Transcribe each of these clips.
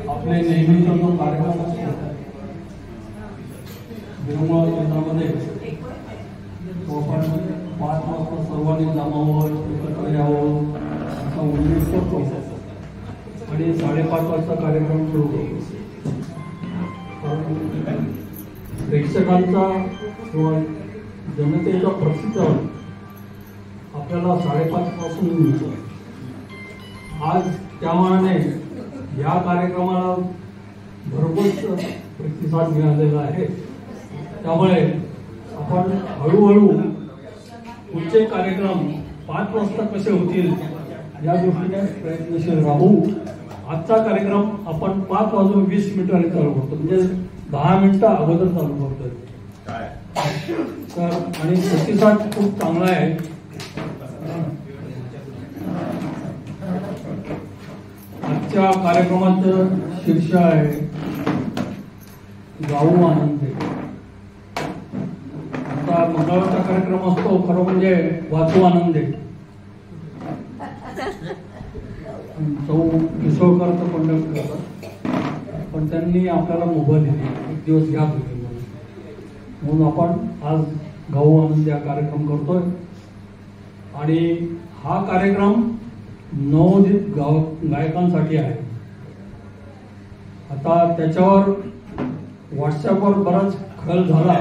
आपले नेहमीचा जो कार्यक्रम असतो निर्मळ केंद्रामध्ये तो आपण 5 वाजता सर्वांनी जमावं, एकत्र यावं असा उल्लेख करतो आणि 5:30 वाजता कार्यक्रम सुरू होतो. प्रेक्षकांचा किंवा जनतेचा प्रतिसाद आपल्याला 5:30 पासून मिळतो. आज त्यामानाने या कार्यक्रमाला भरपूर प्रतिसाद मिळालेला आहे. त्यामुळे आपण हळूहळू पुढचे कार्यक्रम 5 वाजता कसे होतील या दृष्टीने प्रयत्नशील राहू. आजचा कार्यक्रम आपण 5:20 चालू करतो, म्हणजे 10 मिनिटं अगोदर चालू करतोय. तर आणि प्रतिसाद खूप चांगला आहे. आजच्या कार्यक्रमाचं शीर्षक आहे गाऊ आनंदे. आता मंगळवारचा कार्यक्रम असतो खरं म्हणजे वाचू आनंदे. किशोरकरचं कंडक्ट करतात, पण त्यांनी आपल्याला मुभा दिली, एक दिवस घ्या तुम्ही म्हणून आपण आज गाऊ आनंद हा कार्यक्रम करतोय. आणि हा कार्यक्रम नवोदित गायकांसाठी आहे. आता त्याच्यावर व्हॉट्सअपवर बराच खल झाला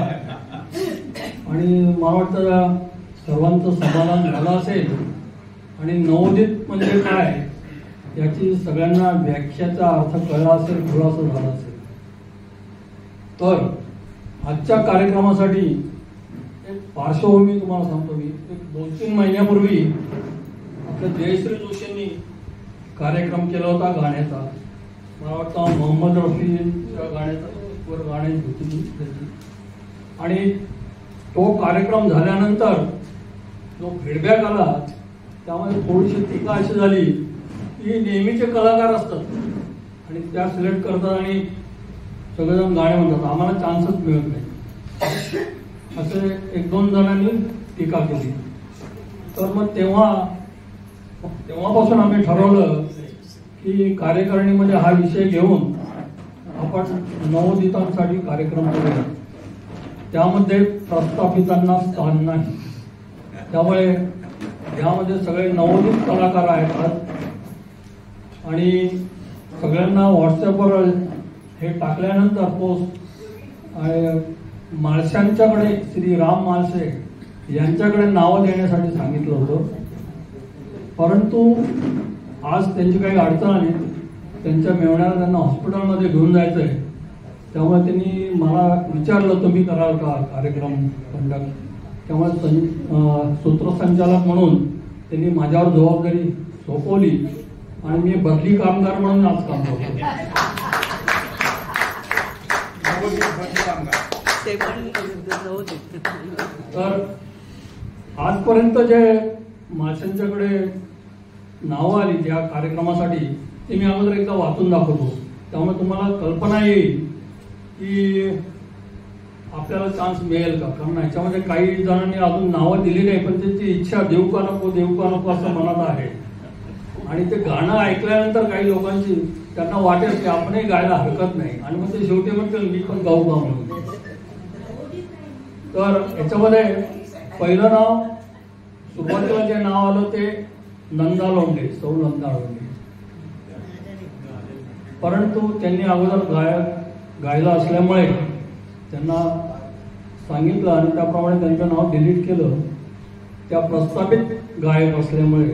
आणि मला वाटतं सर्वांचं समाधान झालं असेल. आणि नवोदित म्हणजे काय याची सगळ्यांना व्याख्याचा अर्थ कळला असेल, खुलासा झाला असेल. तर आजच्या कार्यक्रमासाठी एक पार्श्वभूमी तुम्हाला सांगतो. मी एक 2-3 महिन्यापूर्वी आपल्या जयश्री जोशींनी कार्यक्रम केला होता गाण्याचा. मला वाटतं मोहम्मद रफीच्या गाण्याचा गाण्याची होती त्याची. आणि तो कार्यक्रम झाल्यानंतर जो फीडबॅक आला त्यामध्ये थोडीशी टीका अशी झाली की नेहमीचे कलाकार असतात आणि त्या सिलेक्ट करतात आणि सगळेजण गाणे म्हणतात, आम्हाला चान्सच मिळत नाही, असे 1-2 जणांनी टीका केली. तर मग तेव्हापासून आम्ही ठरवलं की कार्यकारिणीमध्ये हा विषय घेऊन आपण नवोदितांसाठी कार्यक्रम करूया. त्यामध्ये प्रस्थापितांना स्थान नाही. त्यामुळे यामध्ये सगळे नवोदित कलाकार आहेत आणि सगळ्यांना व्हॉट्सअपवर हे टाकल्यानंतर पोस्ट माळशांच्याकडे श्री राम माळसे यांच्याकडे नावं देण्यासाठी सांगितलं होतं. परंतु आज त्यांची काही अडचण आली. त्यांच्या मेवण्याला त्यांना हॉस्पिटलमध्ये घेऊन जायचं आहे. त्यामुळे त्यांनी मला विचारलं तुम्ही कराल का कार्यक्रम कंडक्ट. त्यामुळे सूत्रसंचालक म्हणून त्यांनी माझ्यावर जबाबदारी सोपवली आणि मी बदली कामगार म्हणून आज काम करतो. तर आजपर्यंत जे माणसांच्याकडे नावं आली त्या कार्यक्रमासाठी ते मी अगोदर एकदा वाचून दाखवतो. त्यामुळे तुम्हाला कल्पना येईल की आपल्याला चान्स मिळेल का. कारण याच्यामध्ये काही जणांनी अजून नावं दिली नाही, पण त्यांची इच्छा देऊ का नको असं मनात आहे. आणि ते गाणं ऐकल्यानंतर काही लोकांची त्यांना वाटेल की आपणही गायला हरकत नाही आणि मग ते शेवटी म्हणतील मी पण गाऊ का म्हणून. तर याच्यामध्ये पहिलं नाव सुरुवातीला जे नाव आलं ते नंदा लोंढे, सौ नंदा लोंढे. परंतु त्यांनी अगोदर गायला असल्यामुळे त्यांना सांगितलं आणि त्याप्रमाणे त्यांचं नाव डिलीट केलं. त्या प्रस्थापित गायक असल्यामुळे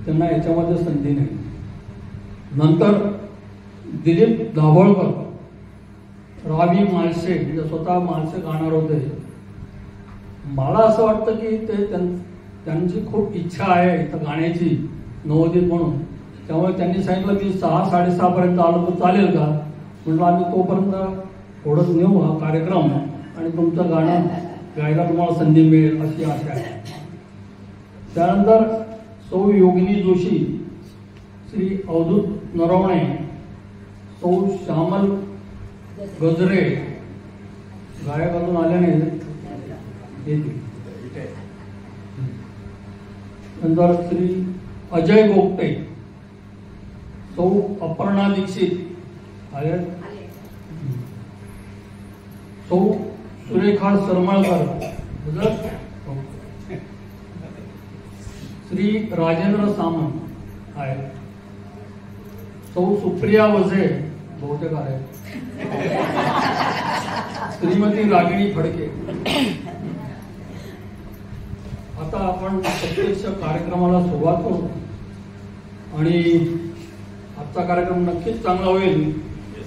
त्यांना याच्यामध्ये संधी नाही. नंतर दिलीप दाभोळकर, रावी माळसे, म्हणजे स्वतः माळसे गाणार होते. मला असं वाटतं की ते त्यांची खूप इच्छा आहे इथं गाण्याची नवोदित म्हणून. त्यामुळे त्यांनी सांगितलं की 6-6:30 पर्यंत आलो तर चालेल का. म्हटलं आम्ही तोपर्यंत थोडंच नेऊ हा कार्यक्रम आणि तुमचं गाणं गायला तुम्हाला संधी मिळेल अशी आशा आहे. त्यानंतर सौ योगिनी जोशी, श्री अवधूत नरवणे, सौ श्यामल गजरे, गायक अजून आले नाही येतील. नंतर श्री अजय गोपटे, सौ अपर्णा दीक्षित, आले सौ सुरेखा सरमाळकर हजर. श्री राजेंद्र सामंत आहे. सौ सुप्रिया वझे बहुतेक आहे. श्रीमती रागिणी फडके. आता आपण प्रत्यक्ष कार्यक्रमाला सुरुवात करू आणि आजचा कार्यक्रम नक्कीच चांगला होईल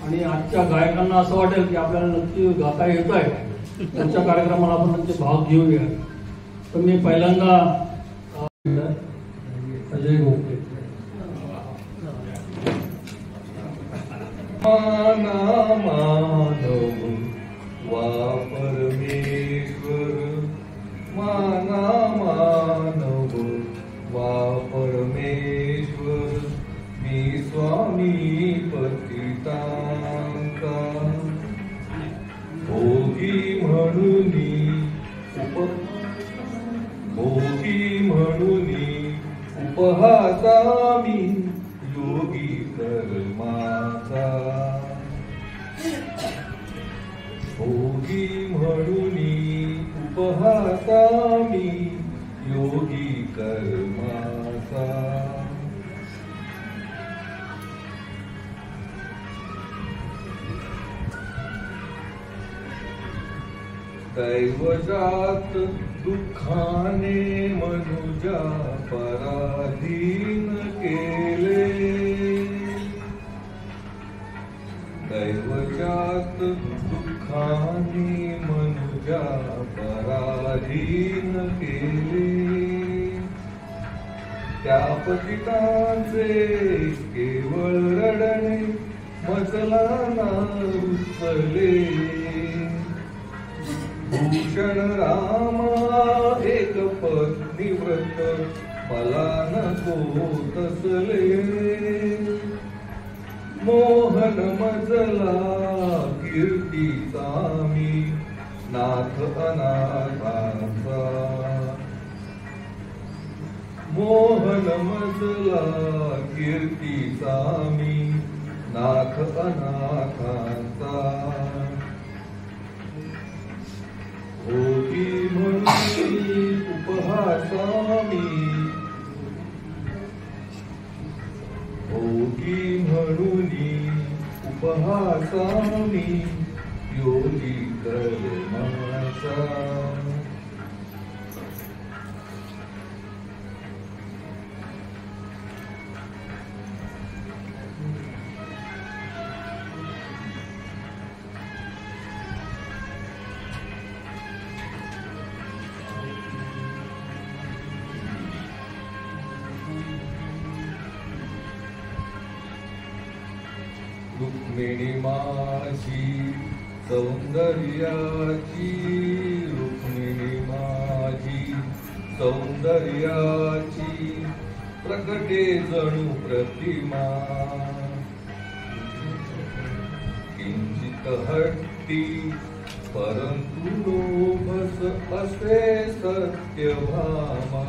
आणि आजच्या गायकांना असं वाटेल की आपल्याला नक्की गाता येत आहे. पुढच्या कार्यक्रमाला आपण नक्की भाग घेऊया. तर मी पहिल्यांदा अजय गोखले. मानव वा परमेश्वर, मानव वा परमेश्वर, मी स्वामी पतितांचा भोगी म्हणूनी उपहासा मी योगी कर्माचा. भोगी म्हणूनी उपहासा मी योगी कर्माचा. दैवजात दुःखाने मनुजा पराधीन केले. दैवजात दुःखाने मनुजा पराधीन केले. त्या पतितांचे केवळ रडणे मजला ना रुचले. भूषण रामा एक पत्नी व्रत मला नको तसले. मोहन मजला कीर्तीचा मी नाथ अनाथांचा. मोहन मजला कीर्तीचा मी नाथ अनाथांचा. भोगी म्हणून उपहासा मी, भोगी म्हणून उपहासा मी योगी कर्माचा. रुक्मिणी माझी सौंदर्याची, रुक्मिणी माझी सौंदर्याची प्रकटे जणू प्रतिमा. किंचित हट्टी परंतु लोभस असे सत्यभामा.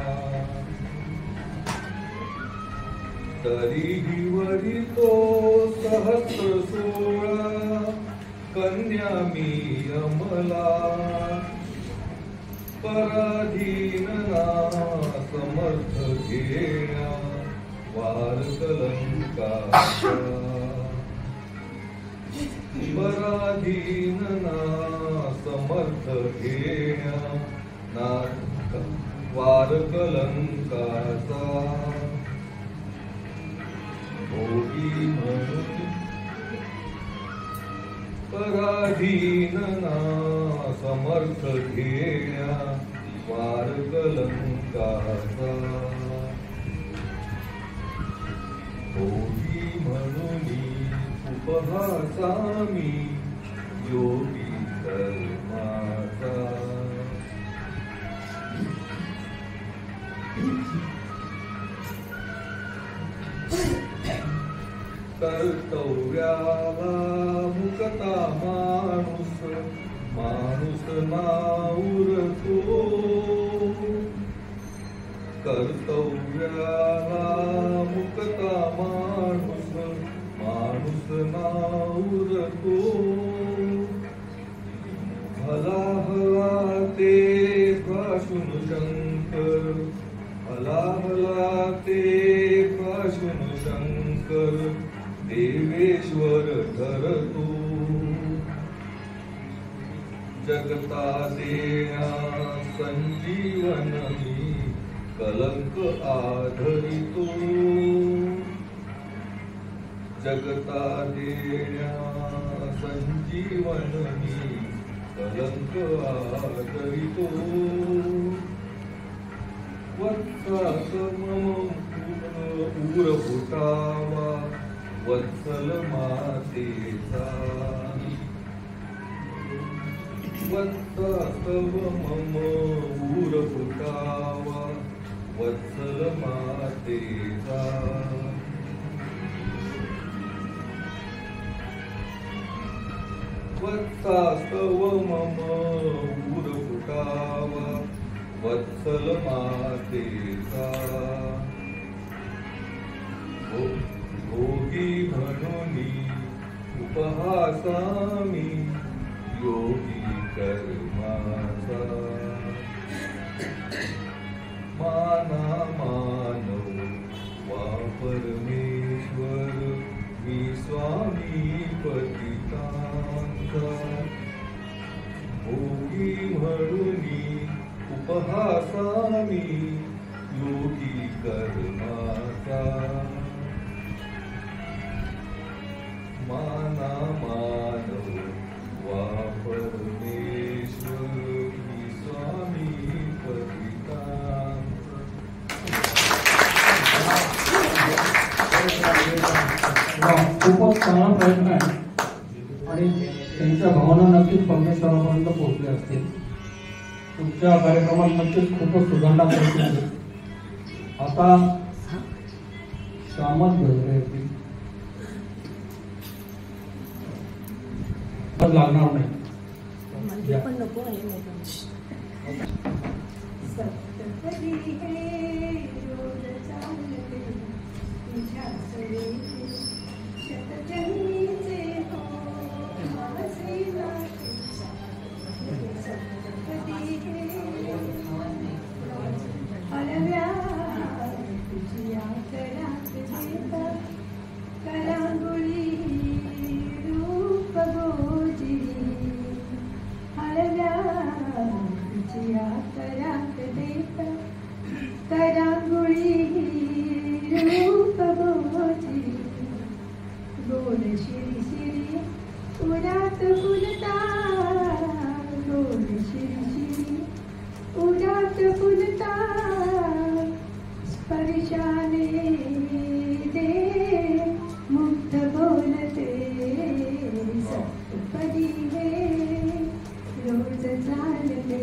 तरीही वरी तो सहस्र 16 कन्या मी अमला. पराधीन ना समर्थ घेण्या वार कलंकाचा. पराधीन ना समर्थ घेण्या ना वार कलंकाचा. भोगी म्हणून पराधीन ना समर्थ घेण्या वार कलंकाचा. भोगी म्हणून उपहासा मी योगी कर्माचा. कर्तव्याला मुकता माणूस, माणूस नाउरतो. कर्तव्याला मुकता माणूस, माणूस नाउरतो. ईश्वर देवेश्वर ठरतो. जगता देण्या संजीवन मी कलंक आधरितो. जगता देण्या संजीवन मी कलंक आधरितो. वत्सात मम उर फुटावा वत्सल मातेचा. वत्सात मम उर फुटावा वत्सल मातेचा. वत्सास्तव मम उर फुटावा वत्सल मातेचा. भोगी म्हणून उपहासामी योगी कर्माचा. माना मानव वा परमेश्वर मी स्वामी पतितांचा. भोगी म्हणून उपहासामी योगी कर्माचा. माना मानव वा परमेश्वर मी स्वामी पतितांचा. खूपच चांगला प्रयत्न आहे आणि त्यांच्या भावना नक्कीच परमेश्वरापर्यंत पोहोचल्या असतील. तुमच्या कार्यक्रमात नक्कीच खूपच सुधारणा करतील. आता श्यामच गजरे येतील. लागणार नाही. पण नको आहे. सप्तपदी हे रोज चालते तुझ्या सरीते शतजन्मीचे हो माझे नाते. सप्तपदी हे हलव्या तुझी आकरात देता करांगोळी रूप गोजी. हलव्या तुझी आकरात देता करांगोळी रूप गोजी. गोड शिरी शिरी उरात फुलता गोड शिरी शिरी उरात फुलता. स्पर्शाने दे मुग्ध बोलते. सप्तपदी हे रोज चालते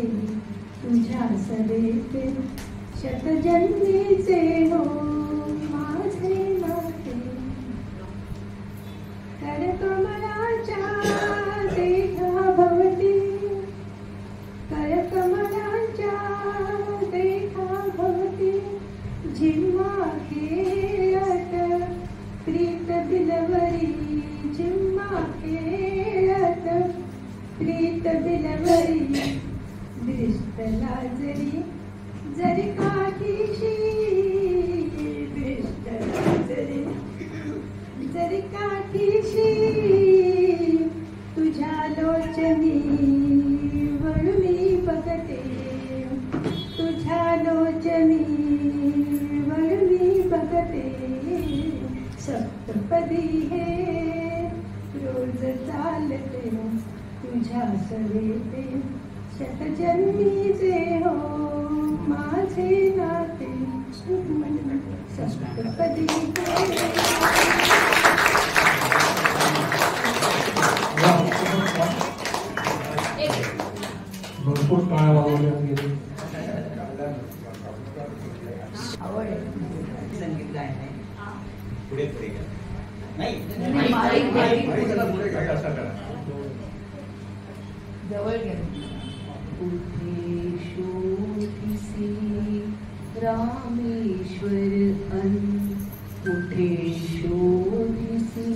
तुझ्या सरेते शतजन्मीचे हो माझे नाते. करकमलाच्या देखा भवती करकमलाच्या देखा भवती. झिम्मा खेळत प्रीत बिलवरी झिम्मा खेळत प्रीत बिलवरी. दृष्टला जरी जरी काठीशी दृष्टला जरी काठीशी. तुझ्या लोचनी वळवी बघते तुझ्या लोचनी वळवी बघते. सप्तपदी हे रोज चालते तुझ्या सरेते शतजन्मीचे हो माझे नाते. सप्तपदी भरपूर काळ वावरल्या गेले. आवड आहे. संगीत काय नाही पुढे पुढे नाही जवळ गेलो. कुठे शोधिसी रामेश्वर अन कुठे शोधिसी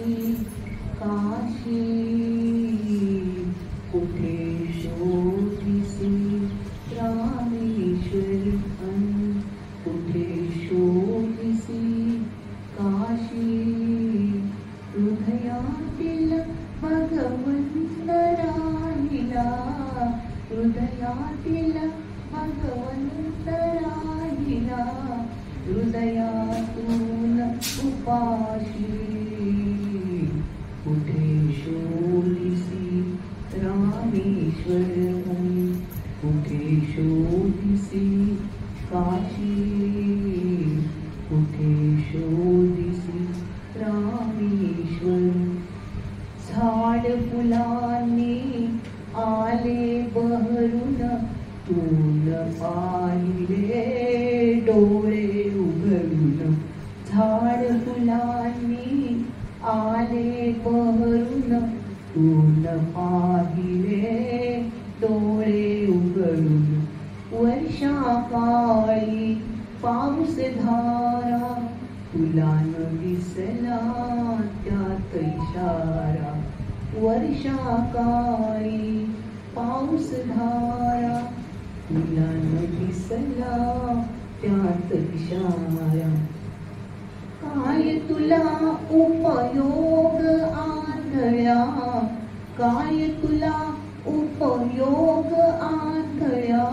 काशी. कुठे शोधिसी रामेश्वर अन कुठे शोधिसी काशी. तून पाहिले डोळे उघडून झाड फुलांनी आले बहरून तून पाहिले डोळे उघडून वर्षा काळी पाऊस धारा तुला न दिसला त्यात इशारा वर्षा काळी पाऊस धारा तुला न दिसला त्यात इशारा काय तुला उपयोग आंधळ्या काय तुला उपयोग आंधळ्या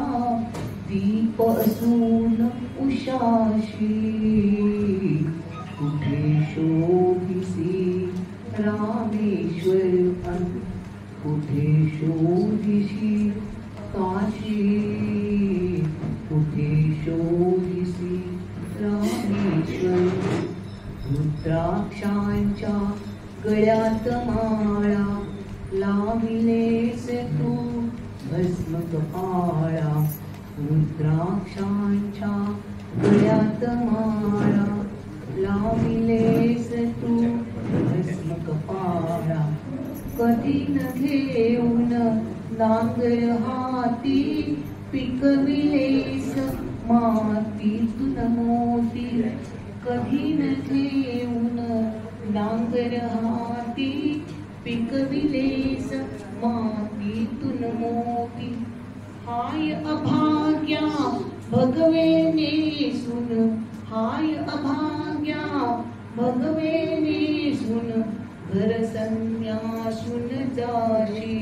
दीप असून उशाशी कुठे शोधिसी रामेश्वर कुठे शोधिसी काशी कुठे शोधिसी रामेश्वर रुद्राक्षांच्या गळ्यात माळा लाविलेस तू भस्म कपाळा रुद्राक्षांच्या गळ्यात माळा लाविलेस तू भस्म कपाळा कधी न घेऊन नांगर हाती पिकविलेस मातीतून मोती कधी न घेऊन नांगर हाती पिकविलेस मातीतून मोती हाय अभाग्या भगवे नेसून हाय अभाग्या भगवे नेसून घर संन्यासून जाशी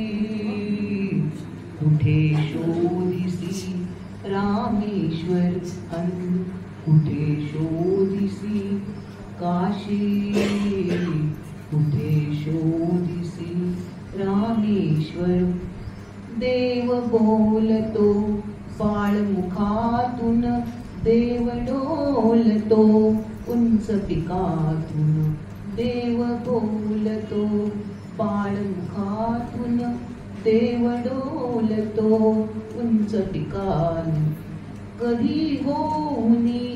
कुठे शोधिसी रामेश्वर कुठे शोधिसी काशी कुठे शोधिसी रामेश्वर देव बोलतो बाळमुखातून देव डोलतो उंच पिकातून देव बोलतो बाळमुखातून देव डोलतो उंच पिकातून कधी होऊनी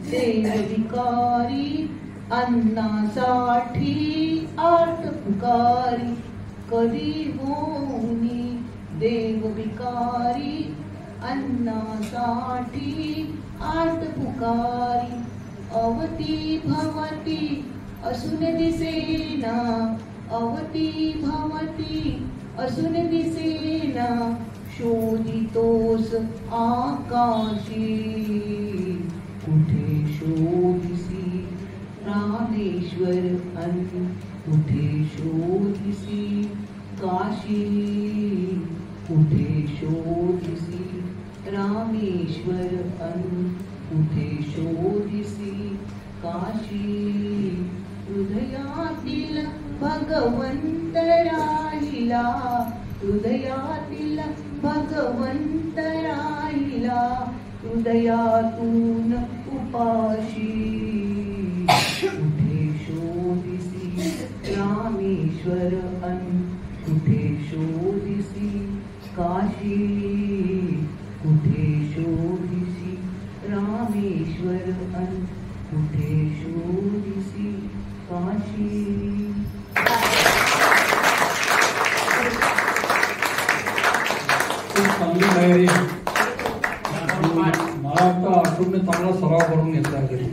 देव विकारी अन्नासाठी आर्त पुकारी कधी होऊनी देव विकारी अन्नासाठी आर्त पुकारी अवती भवती असून दिसेना अवती भवती असून दिसेना शोधितोस आकाशी कुठे शोधिसी रामेश्वर कुठे शोधिसी काशी कुठे शोधिसी रामेश्वर कुठे शोधिसी काशी हृदयातील भगवंत राहिला हृदयातील भगवंत राहिला हृदयातून उपाशी कुठे शोधिसी रामेश्वर कुठे शोधिसी काशी कुठे शोधिसी रामेश्वर कुठे शोधिसी काशी खूप चांगली तयारी मला वाटतं अशोकने चांगला सराव करून घेतला घरी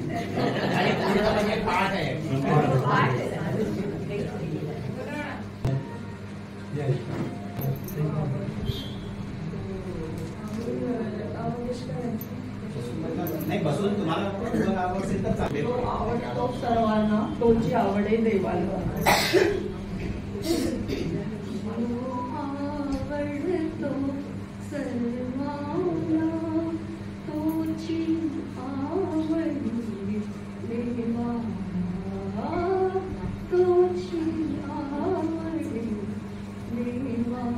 नाही बसून तुम्हाला आवडतील तर चालेल आवडतो सर्वांना तोची आवडे देवाला आवडतो सर्वांना तोची आवडे देवाला तोची आवडे देवाला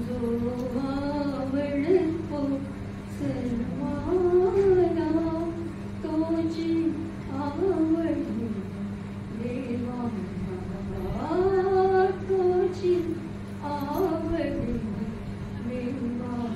जो आवडतो सर्वांना तोची आवडे देवाला तोची आवडे देवाला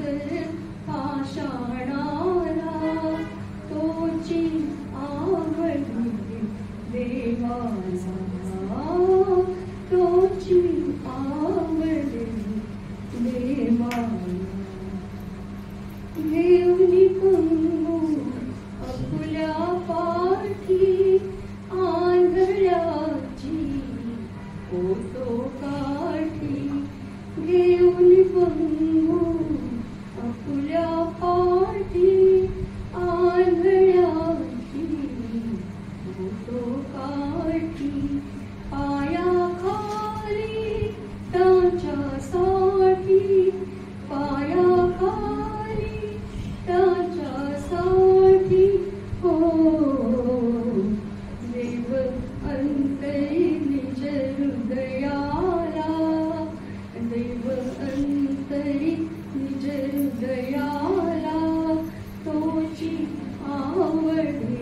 अंतर पाषाणाला तोची आवडी देवाला तोची आवडी देवाला घेऊन पंगू अपुल्या पाठी आंधळ्याची फोटो काठी घेऊन पंगू अपुल्या पाठी आंधळ्याची फोटो काठी पायाखाली त्याच्यासाठी पायाखाली त्याच्यासाठी हो देव अंतरी निज हृदयाला देव अंतरी निज हृदयाला तोची आवडी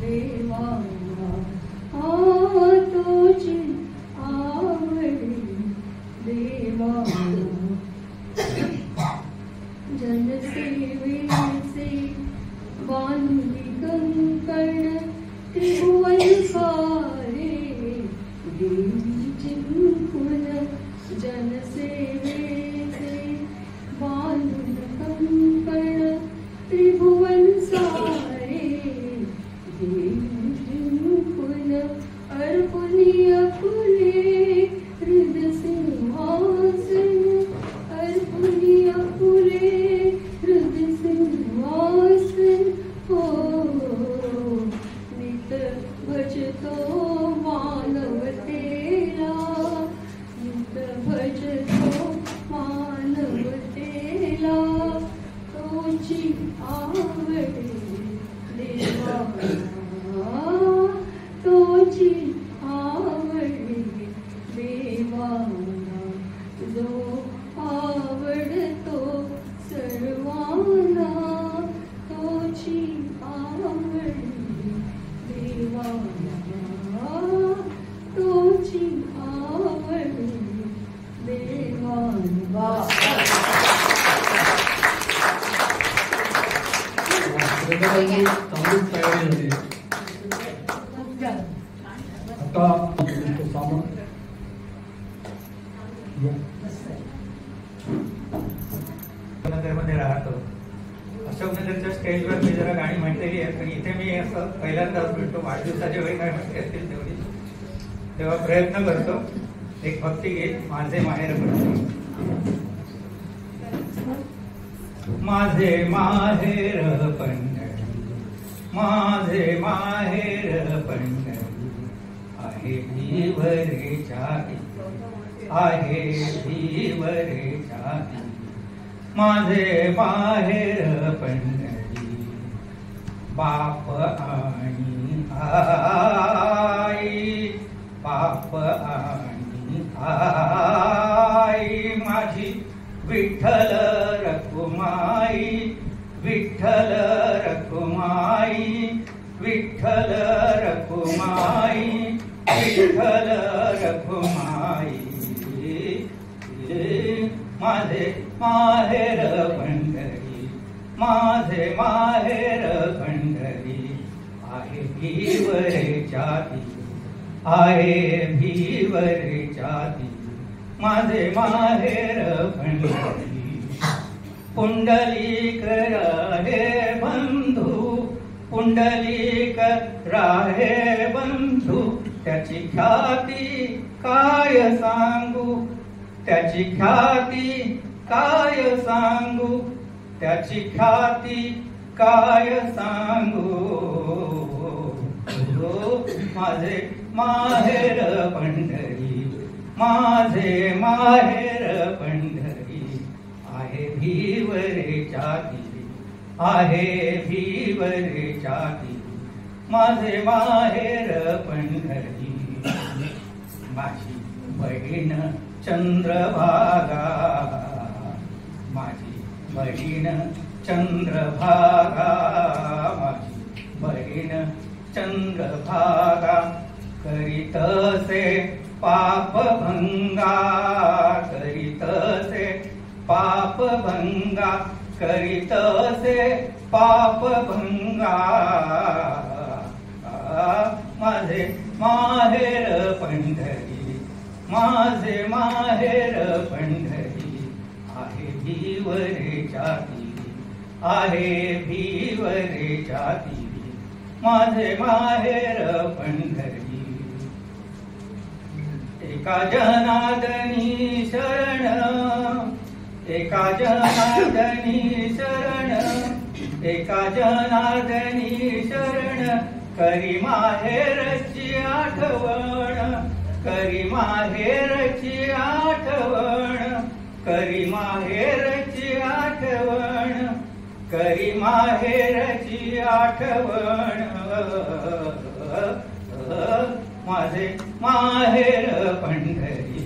देवाला तोची आवडी देवाला जनसेवेचे बांधली कंकण त्रिभुवन सारे देवी चिंपुन जनसेवेचे बांधून कंकण त्रिभुवन सारे देवी चिंपुन अर्पणीय फुले हृदय सिंहासन अर्पणीय फुले हृदय सिंहासन हो नित भजतो मानवतेला नित भजतो मानवतेला तोची आवडी देवाला तोची आवडी देवाला जो आवडतो सर्वांना तोची आवडी देवाला तोची आवडी देवाला चांगलीच तयारी होती. आता सामान मध्ये राहतो. अशोकनगरच्या स्टेजवर मी जरा गाणी म्हटलेली आहे, पण इथे मी असं पहिल्यांदाच भेटतो. वाढदिवसाच्या वेळी काय म्हटले असतील तेवढी, तेव्हा प्रयत्न करतो. एक भक्तिगीत माझे माहेर पडते. माझे माहेर पंढरी माझे माहेर पंढरी आहे भीवरेच्या आहे भीवरेच्या माझे माहेर पंढरी बाप आणि आई बाप आणि आई माझी विठ्ठल रखुमाई विठ्ठल रखुमाई विठ्ठल रखुमाई विठ्ठल रखुमाई माझे माहेर पंढरी माझे माहेर पंढरी आहे भीवरेच्या आहे भीवरेच्या माझे माहेर पंढरी पुंडलिक राहे बंधू पुंडलिक राहे बंधू त्याची ख्याती काय सांगू त्याची ख्याती काय सांगू त्याची ख्याती काय सांगू माझे माहेर पंढरी माझे माहेर पंढरी आहे भीवरेच्या आहे भीवरेच्या माझे माहेर पंढरी माझी बहीण चंद्रभागा माझी बहीण चंद्रभागा माझी बहीण चंद्रभागा करीतसे पापभंगा करीतसे पापभंगा करीतसे पापभंगा माझे माहेर पंढरी माझे माहेर पंढरी आहे भीवरेच्या तीरी आहे भीवरेच्या तीरी माझे माहेर पंढरी एका जनार्दनी शरण एका जनार्दनी शरण एका जनार्दनी शरण करी माहेरची आठवण करी माहेरची आठवण करी माहेरची आठवण करी माहेरची आठवण माझे माहेर पंढरी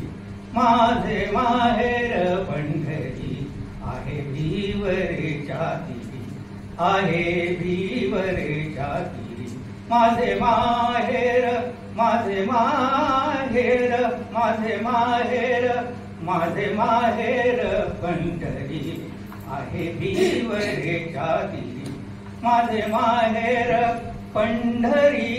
माझे माहेर पंढरी आहे भीवरेच्या तीरी आहे भीवरेच्या तीरी माझे माहेर माझे माहेर माझे माहेर माझे माहेर पंढरी आहे भीवरेच्या तीरी माझे माहेर पंढरी.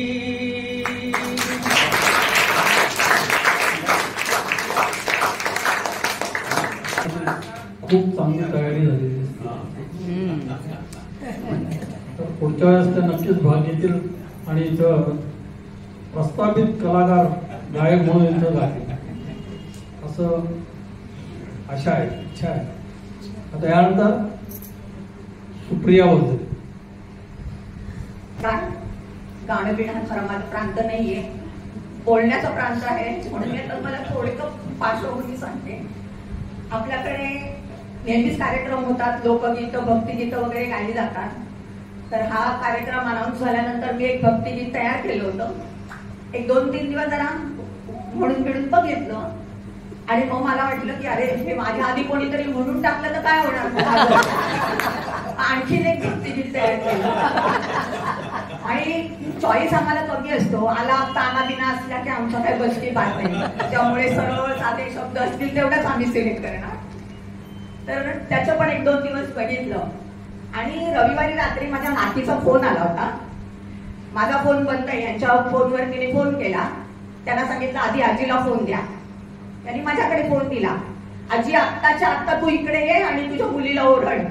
खूप चांगली तयारी झालेली तर पुढच्या वेळेस ते नक्कीच भाग घेतील आणि इथं प्रस्थापित कलाकार गायक म्हणून इथं जातील असं आशा आहे इच्छा आहे. आता यानंतर सुप्रिया बोलते. गाणं बिणं हा खरं माझा प्रांत नाहीये, बोलण्याचा प्रांत आहे. म्हणून तर मला थोडं पार्श्वभूमी सांगते. आपल्याकडे नेहमीच कार्यक्रम होतात, लोकगीत भक्तिगीत वगैरे गायली जातात. तर हा कार्यक्रम अनाऊन्स झाल्यानंतर मी एक भक्तिगीत तयार केलं होतं. एक 2-3 दिवस जरा म्हणून फिरून बघितलं आणि मग मला वाटलं की अरे हे माझ्या आधी कोणीतरी म्हणून टाकलं तर काय होणार. आणखीन एक भक्तिगीत तयार केलं आणि चॉईस आम्हाला कमी असतो. आला ताना बिना असला की आमचा काही बसकी बात नाही, त्यामुळे सरळ साधे शब्द असतील तेवढंच आम्ही सिलेक्ट करणार. तर त्याचं पण 1-2 दिवस बघितलं आणि रविवारी रात्री माझ्या नातीचा फोन आला होता. माझा फोन बंद आहे, यांच्या फोनवर तिने फोन केला. त्यांना सांगितलं आधी आजीला फोन द्या. त्यांनी माझ्याकडे फोन दिला. आजी आत्ताच्या आत्ता तू इकडे ये आणि तुझ्या मुलीला ओरड.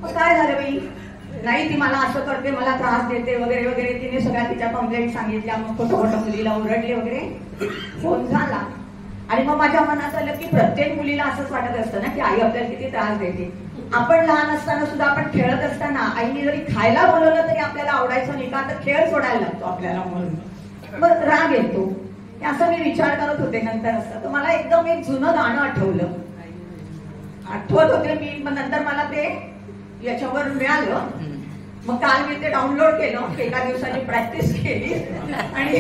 मग काय झालं बाई, नाही ती मला असं करते, मला त्रास देते वगैरे वगैरे. तिने सगळ्या तिच्या कंप्लेंट सांगितल्या. मग खोटं खोटं मुलीला ओरडले वगैरे. फोन झाला आणि मग माझ्या मनात आलं की प्रत्येक मुलीला असंच वाटत असतं ना की आई आपल्याला किती त्रास देते. आपण लहान असताना सुद्धा आपण खेळत असताना आईने जरी खायला बोलवलं तरी आपल्याला आवडायचं नाही का, तर खेळ सोडायला लागतो आपल्याला म्हणून मग राग येतो. असं मी विचार करत होते. नंतर असतं तर मला एकदम एक जुनं गाणं आठवलं. आठवत होते मी, मग नंतर मला ते याच्यावर मिळालं. मग काल मी ते डाउनलोड केलं, एका दिवसाची प्रॅक्टिस केली आणि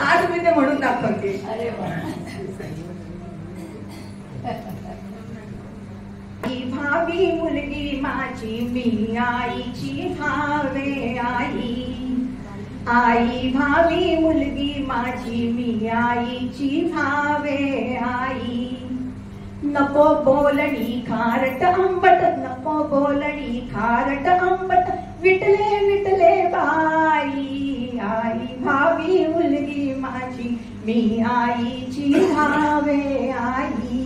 आज मी ते म्हणून दाखवते. भावी मुलगी माझी मी आईची भावे आई. आई भावी मुलगी माझी मी आईची भावे आई. नको बोलणी खारट आंबट नको बोलणी खारट आंबट विटले विटले बाई. आई भावी मुलगी माझी मी आईची भावे आई.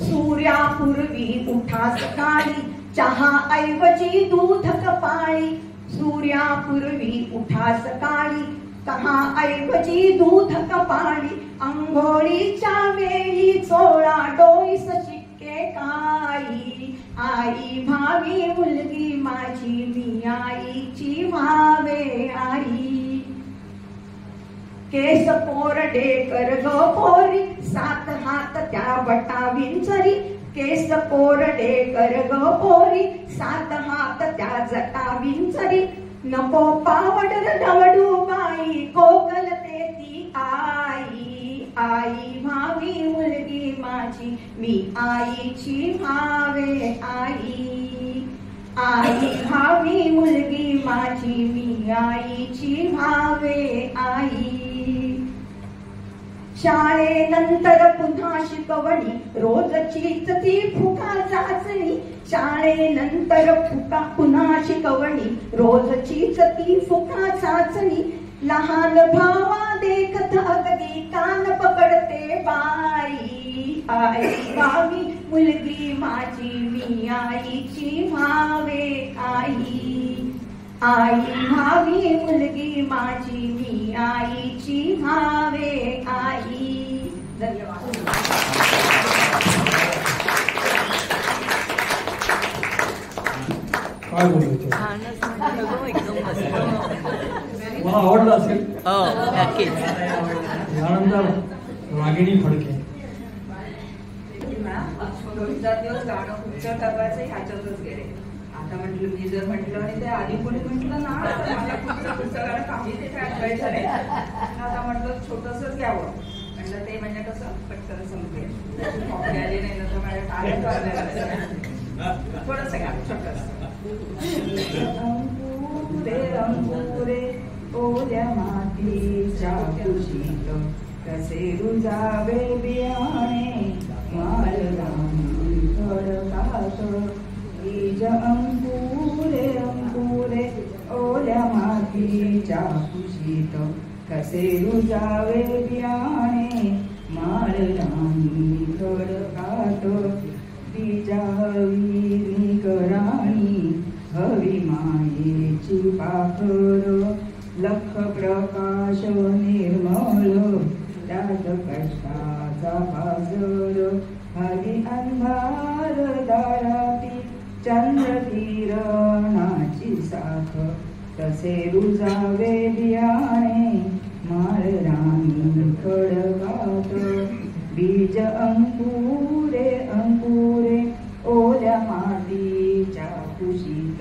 सूर्यापूर्वी उठा सकाळी चहा ऐवजी दूध कपाळी. सूर्यापूर्वी उठा सकाळी चहा ऐवजी दूध कपाळी. अंघोळीच्या वेळी चोळा डोईस शिक्के काई. आई भावी मुलगी माझी मी आईची भावे आई. केस कोरडे कर ग पोरी 7 हात त्या बटा विंचरी. केस कोरडे कर ग पोरी 7 हात त्या जटा विंचरी. नको पावडर डवडू बाई कोकलते ती आई. आई भावी मुलगी माझी मी आईची भावे आई. आई भावी मुलगी माझी मी आईची भावे आई. शाळेनंतर पुन्हा शिकवणी रोजचीच ती फुका चाचणी. शाळेनंतर पुन्हा शिकवणी रोजचीच ती फुका चाचणी. लहान भावा देखत अगदी कान पकडते बाई. आई व्हावी मुलगी माझी मी आईची व्हावे आई. आई व्हावी मुलगी माझी मी आईची व्हावे आई. धन्यवाद. काय बोलायचं मला आवडलं असेल. यानंतर रागिणी फडके. दोन चार दिवस गाणं उच्चार करायचं ह्याच्यातच गेले. आता म्हटलं मी जर म्हटलं आणि ते आधी कोणी म्हटलं ना तर मला पुढचं गाणं काही ते आठवायचं नाही. आता म्हटलं छोटंसंच घ्यावं. म्हटलं ते म्हणजे कसं पटकन संपले. कॉपी आली नाही तर माझ्या टाळ्यात वाजल्या. थोडंसं गाणं छोटंसं. अंकुरे अंकुरे ओल्या मातीच्या कुशीत कसे रुजावे बियाणे माळरानी खडकात. बीज अंकुरे अंकुरे ओल्या मातीच्या कुशीत कसे रुजावे बियाणे माळरानी खडकात. बीजा हवी निकराणी हवी मायेची पाखर. लख प्रकाश निर्मळ त्यात कष्टाचा पाजर. हवी अंधार दाराती चंद्र किरणाची साथ तसे रुजावे बियाणे माळरानी खडकात. बीज अंकुरे अंकुरे ओल्या मातीच्या कुशीत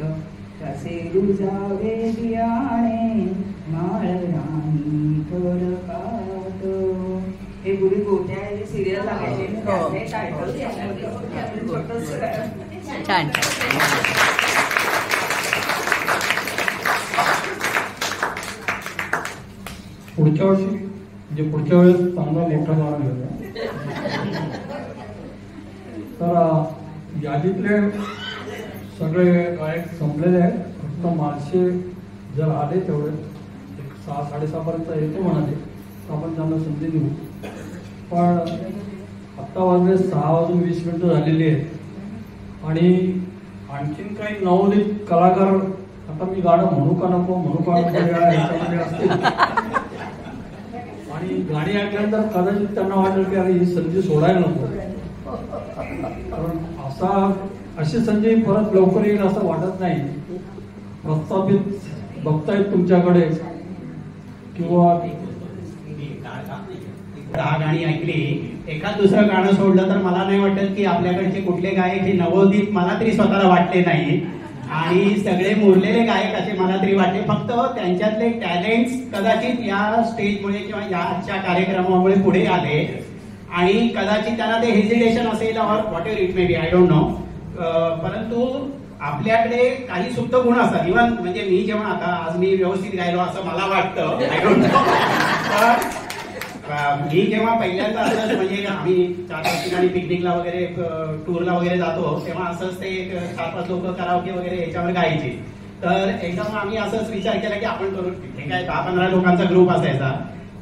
कसे रुजावे बियाणे माळरानी खडकात. हे गुढी गोट्या हे सिरियल लागायचे टायटल छोटंसं छान. पुढच्या वर्षी म्हणजे पुढच्या वेळेस चांगला मोठा गाणं घेऊया. तर यादीतले सगळे गायक संपलेले आहेत. फक्त मार्चे जर आले तेवढे 6-6:30 पर्यंत येतो म्हणाले तर आपण त्यांना संधी देऊ. पण आत्ता वाजले 6:20 झालेली आहेत आणि आणखीन काही नवोदित कलाकार आता मी गाणं म्हणू का नको म्हणू का नको याच्यामध्ये असतील आणि गाणी ऐकल्यानंतर कदाचित त्यांना वाटेल की अरे ही संधी सोडायला नको. कारण अशी संधी परत लवकर येईल असं वाटत नाही. प्रस्थापित बघतायत तुमच्याकडे किंवा 10 गाणी ऐकली एखाद दुसरं गाणं सोडलं तर मला नाही वाटत की आपल्याकडचे कुठले गायक हे नवोदित मला तरी स्वतःला वाटले नाही. आणि सगळे मुरलेले गायक असे मला तरी वाटले. फक्त त्यांच्यातले टॅलेंट्स कदाचित या स्टेजमुळे किंवा या आजच्या कार्यक्रमामुळे पुढे आले आणि कदाचित त्यांना ते हेजिटेशन असेल or whatever it may be I don't know. परंतु आपल्याकडे काही सुप्त गुण असतात. इव्हन म्हणजे मी जेव्हा आता आज मी व्यवस्थित गायलो असं मला वाटतं. I don't no. मी जेव्हा पहिल्यांदा असंच म्हणजे आम्ही 4-5 ठिकाणी पिकनिकला वगैरे टूरला वगैरे जातो तेव्हा असंच ते 4-5 लोक कराओके वगैरे याच्यावर गायचे. तर एकदम आम्ही असंच विचार केला की आपण करू. तिथे काय 10-15 लोकांचा ग्रुप असायचा.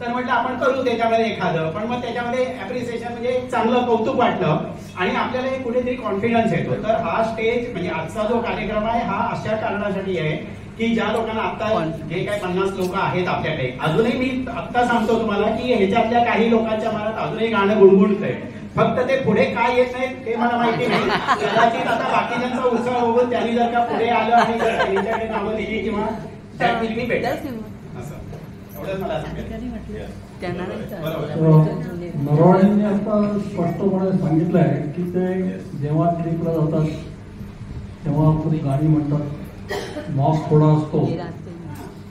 तर म्हटलं आपण करू त्याच्यामध्ये एखादं. पण मग त्याच्यामध्ये अप्रिसिएशन म्हणजे एक चांगलं कौतुक वाटलं आणि आपल्याला एक कुठेतरी कॉन्फिडन्स येतो. तर हा स्टेज म्हणजे आजचा जो कार्यक्रम आहे हा अशा कारणासाठी आहे की ज्या लोकांना आता जे काही 50 लोक आहेत आपल्याकडे अजूनही मी आत्ता सांगतो तुम्हाला की ह्याच्यातल्या काही लोकांच्या मनात अजूनही गाणं गुणगुणतंय. फक्त ते पुढे काय येत नाही ते मला माहिती नाही. कदाचित आता बाकीच्यांचा उत्साह बघून त्यांनी जर का पुढे आलं आणि जर त्यांच्याकडे नावं दिली किंवा दॅट विल बी बेटर असं एवढंच मला सांगायचं. नरवाड्यांनी आता स्पष्टपणे सांगितलं आहे की ते जेव्हा ट्रिपला जातात तेव्हा आपली गाणी म्हणतात. मॉक थोडा असतो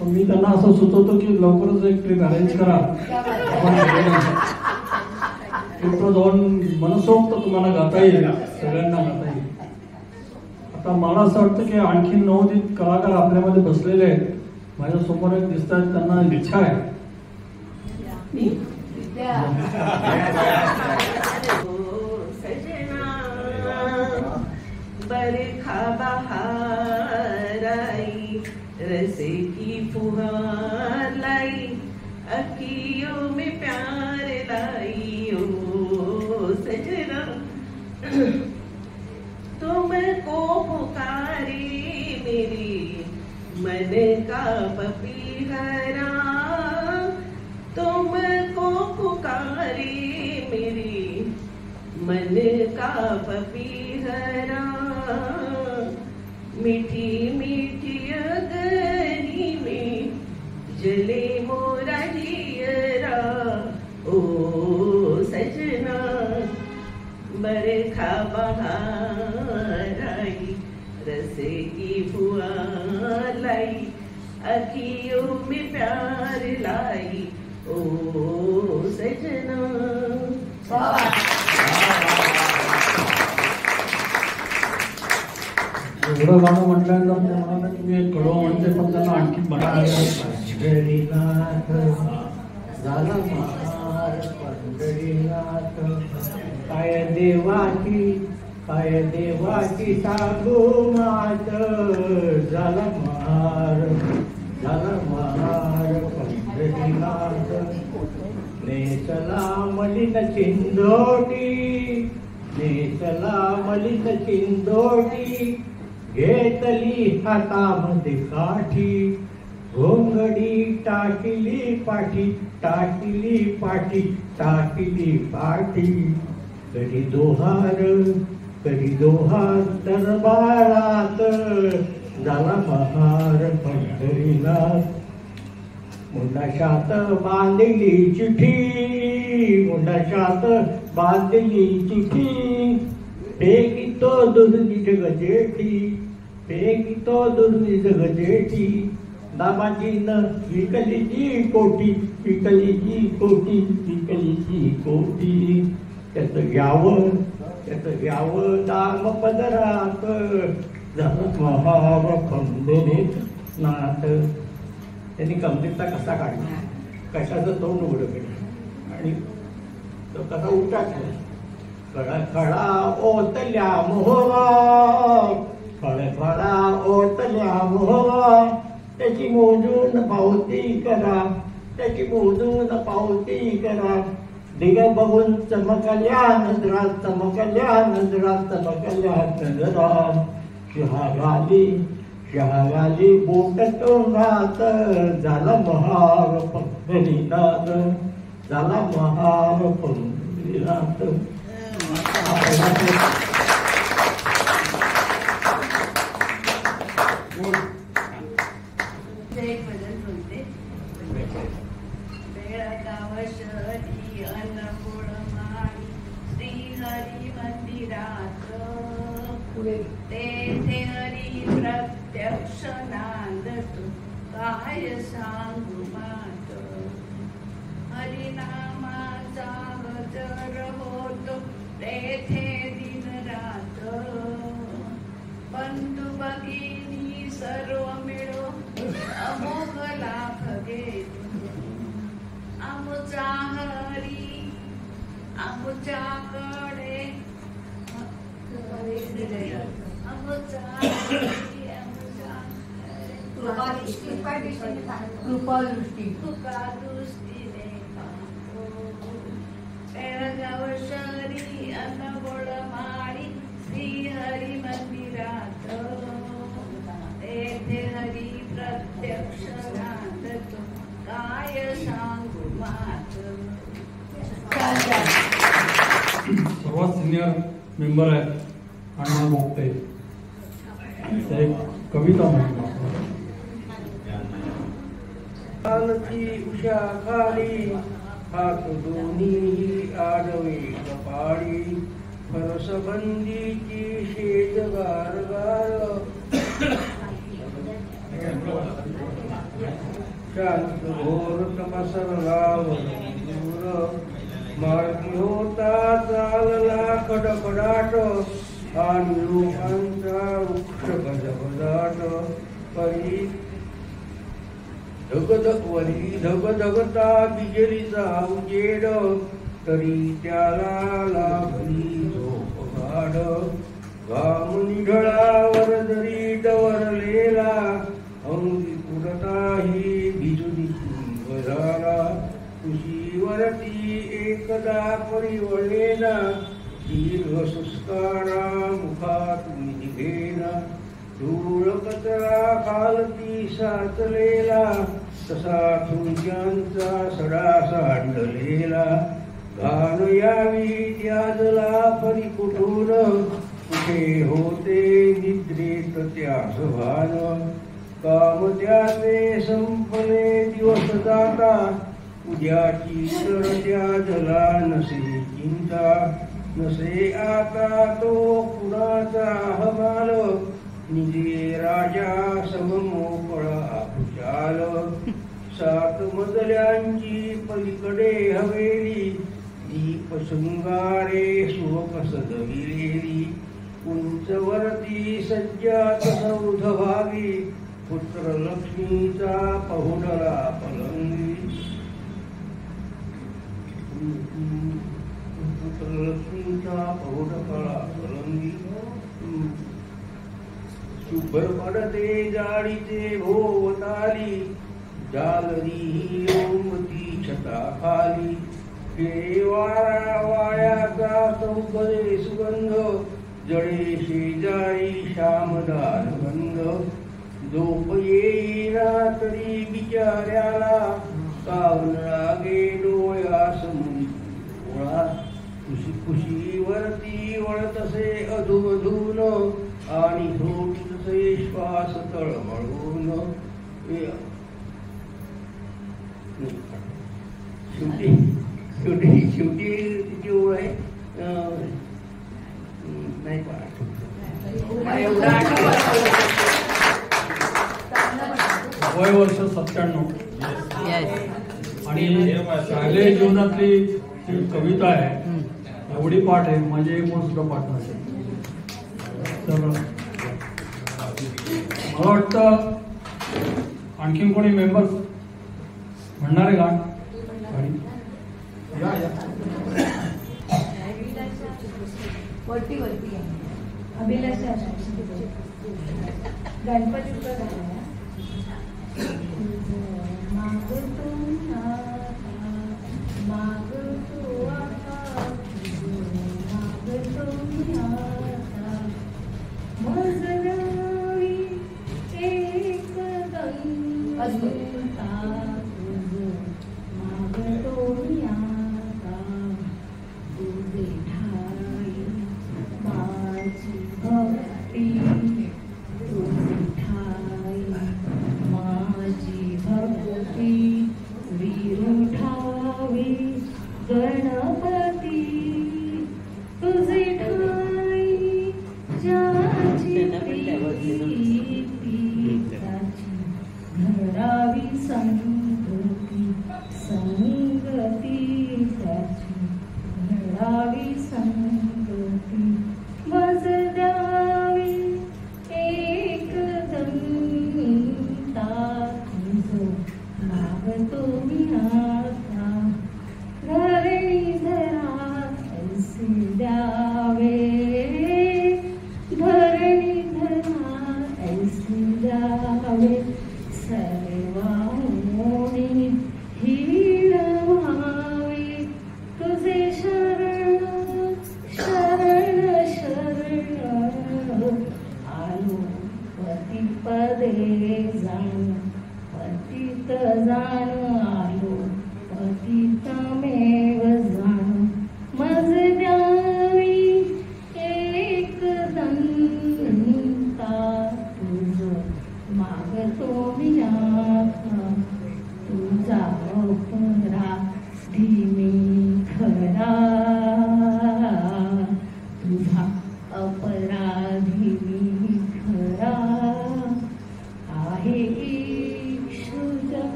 तर मी त्यांना असं सुचवतो की लवकरच एक ट्रिप अरेंज करा. आपण ट्रिपला जाऊन मनसोक्त तुम्हाला गाता येईल सगळ्यांना गाता येईल. आता मला असं वाटतं की आणखी नवोदित कलाकार आपल्यामध्ये बसलेले आहेत. माझ्या समोर एक दिसतात त्यांना इच्छा आहे सजना बरखा बहार आई, रसे की फुहार लाई, अखियों में प्यार लाई ओ सजना। तुमको पुकारी मेरी मन का पपीहरा, तुमको पुकारी मेरी मन का पपीहरा। मीठी मीठी अगनी में जले मोरा जियरा ओ सजना। बरखा बहार आई, रसे की फुहार लाई, अखियों में प्यार लाई ओ सजना। एवढं गाणं म्हटल्यानंतर मला तुम्ही एक कडवं म्हणते, पण त्यांना आणखी पंढरीनाथ झाला महार पंढरीनाथ। काय देवाची सांगू मात, झाला महार पंढरीनाथ। नेसला मलिन चिंदोटी, घेतली हातामध्ये काठी, घोंगडी टाकली पाठी, कधी दोहार दरबारात, झाला महार पंढरीनाथ। मुंडाशात बांधली चिठी, फेकितो दुर्नी जगजेठी, दामाजीनं विकली जी कोटी, त्याचं घ्यावं दाम पदरात, झालं महार पंढरीनाथ। त्यांनी कमरेचा कसा काढला, कशाचं तोंड उघडं केलं आणि तो कसा उठाटला। खळखळा ओतल्या मोहरा, त्याची मोजून पावती करा। दिग बघून चमकल्या नजरा, शहागाली बोट तोंडात, झाला महार पंढरीनाथ। एक भजन बोलते। बेळगावशरी अन्नपूर्णाई, श्रीहरी मंदिरात, तेथे हरी प्रत्यक्ष नांदतो, काय सांगू मात। हरिनामाचा गजर होतो, तेथे दिन रात, बंधू भगिनी सर्व मिळो, अमोघ लाभ घेतो। आमचा हरी आमच्याकडे, कृपादृष्टीने बेळगावशरी अन्नपूर्णाई, श्रीहरी मंदिरात, तेथे हरी प्रत्यक्ष नांदतो, काय सांगू मात। सर्वात सिनियर मेंबर आहेत अण्णा मोक्ते, एक कविता म्हणतो। उषा खाली हात दोन्ही आडवे कपाळी, फरसबंदीची शेज गार, शांत घोर तपसरलावर दूर, मार्गी होता चालला खडखडाट, आणि लोकांचा वृक्ष गजबजाट, परी वरी धगधगता बिजलीचा उजेड तरी त्याला लागली झोप गाढ घाम निढळावर जरी डवरलेला अंगी पुरताही भिजून झाला कुशीवरती एकदा परिवळलेला दीर्घ सुस्कारा मुखातून निघेना धूळ कचरा खालती साचलेला तसा तुझ्यांचा सडा सांडलेला घाण यावी त्याजला परी कुठून कुठे होते निद्रेत त्यास भान काम त्याचे संपले दिवस जाता उद्याची तर त्याजला नसे चिंता नसे आता तो कुणाचा हमाल निजे राजा सममोकळा खुशाल 7 मजल्यांची पलीकडे हवेली दीप शृंगारे सुख सजविलेली उंचवरती सज्जात सौध भागी पुत्र लक्ष्मीचा पहुडला पलंगी पुत्र लक्ष्मीचा पहुडला पलंगी शुभ्र पडते जाळीचे भोवताली जालरी ओमती छटा खाली वारा वायाचा चौकले सुगंध जळे शेजारी श्यामदार गंध झोप येईना तरी बिचाऱ्याला कावन लागे डोळ्यास मुळा खुशी खुशीवरती वळतसे अधून आणि झोपतसे श्वास तळमळून शेवटी तिची ओळ आहे नाही पाठ वय वर्ष 97 आणि शालेय जीवनातली जी कविता आहे एवढी पाठ आहे म्हणजे एक सुद्धा पाठ नसेल. तर मला वाटतं आणखीन कोणी मेंबर म्हणणार आहे गाण? अभिलाषा गणपती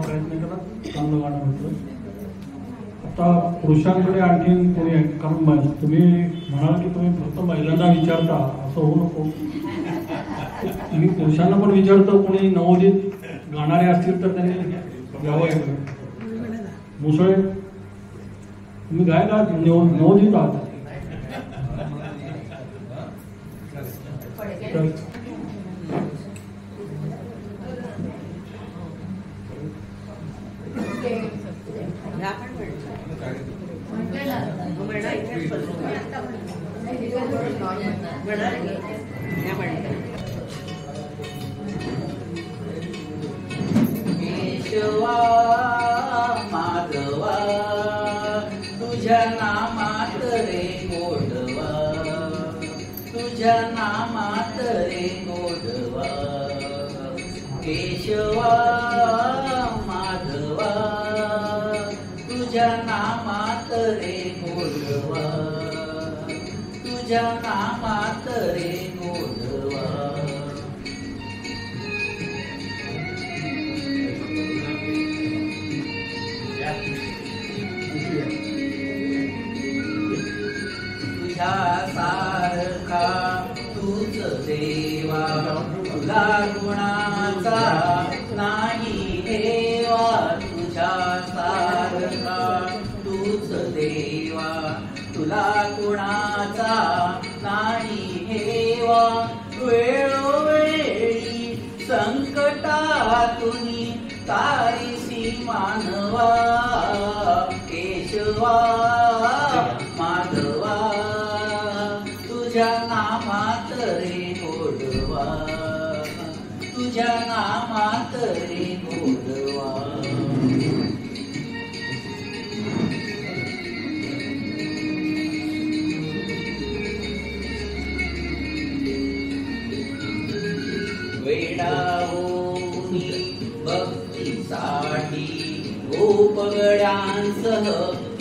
प्रयत्न करा, चांगलं गाणं म्हटलं. आता पुरुषांकडे आणखीन कोणी आहे? कारण तुम्ही म्हणाल की तुम्ही फक्त महिलांना विचारता, असं होऊ नको. तुम्ही पुरुषांना पण विचारतो, कोणी नवोदित गाणारे असतील तर त्यांनी यावं इकडे. मुसळे तुम्ही गायक आहात, नवोदित आहात. केशवा माधवा तुझ्या नामात रे गोडवा, तुझ्या नामात रे गोडवा. केशवा माधवा तुझ्या नामात रे गोडवा, तुझ्या नामात रे गोडवा. तुझ्या सारखा तूच देवा, तुला गुणाचा नाही देवा. तुझ्या सारखा तूच देवा, तुला गुणाचा नाही हेवा. वेळोवेळी संकटातून तारीसी मानवा. केशवा माधवा तुझ्या नामात रे गोडवा, तुझ्या नामात रे गोडवा. वेडावोनी भक्तीसाठी गोपगड्यांसह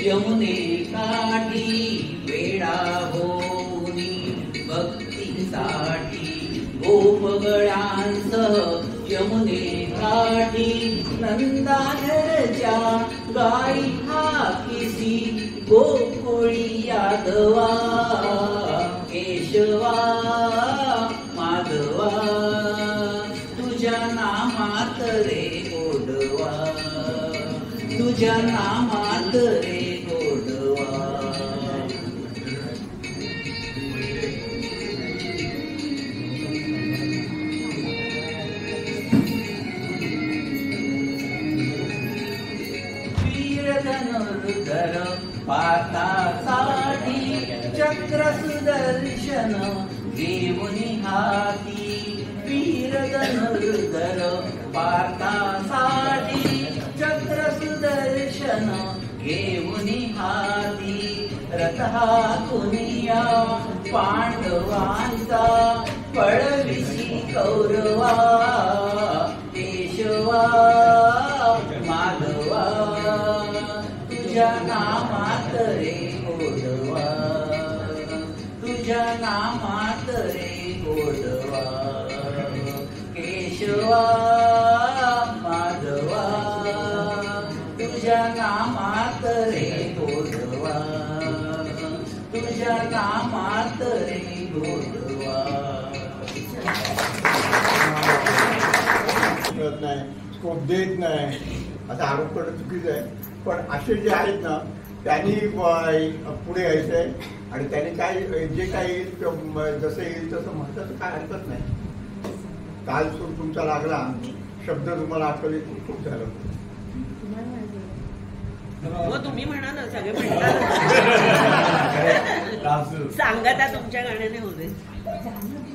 यमुने काठी. वेडावोनी भक्तीसाठी गोपगड्यांसह यमुने काठी. नंदाधरच्या गाई हाकिसी गोकुळी यादवा. केशवा माधवा तुझ्या नामात रे गोडवा, तुझ्या नामात रे गोडवा. वीर धनुर्धर पार्थासाठी चक्र सुदर्शन घेऊनी हाती. वीर धनुर्धर पार्थासाठी चक्र सुदर्शन घेऊनी हाती. रथ हातुनिया पांडवांचा पळविसी कौरवा. केशवा माधवा तुझ्या नामात रे गोडवा, तुझ्या नामात रे गोडवा. केशवा माधवा तुझ्या नामात रे गोडवा, तुझ्या नामात रे गोडवा. नाही, स्कोप देत नाही असा आरोप करणं चुकीचं आहे. पण असे जे आहेत ना त्यांनी पुढे यायचं आहे आणि त्यांनी काय जे काही येईल जसं येईल तसं म्हटलं तर काय हरकत नाही. काल सूर तुमचा लागला, शब्द तुम्हाला आठवले, खूप झालं. तुम्ही म्हणा ना, सगळे म्हणतात सांगा त्या तुमच्या गाण्याने होते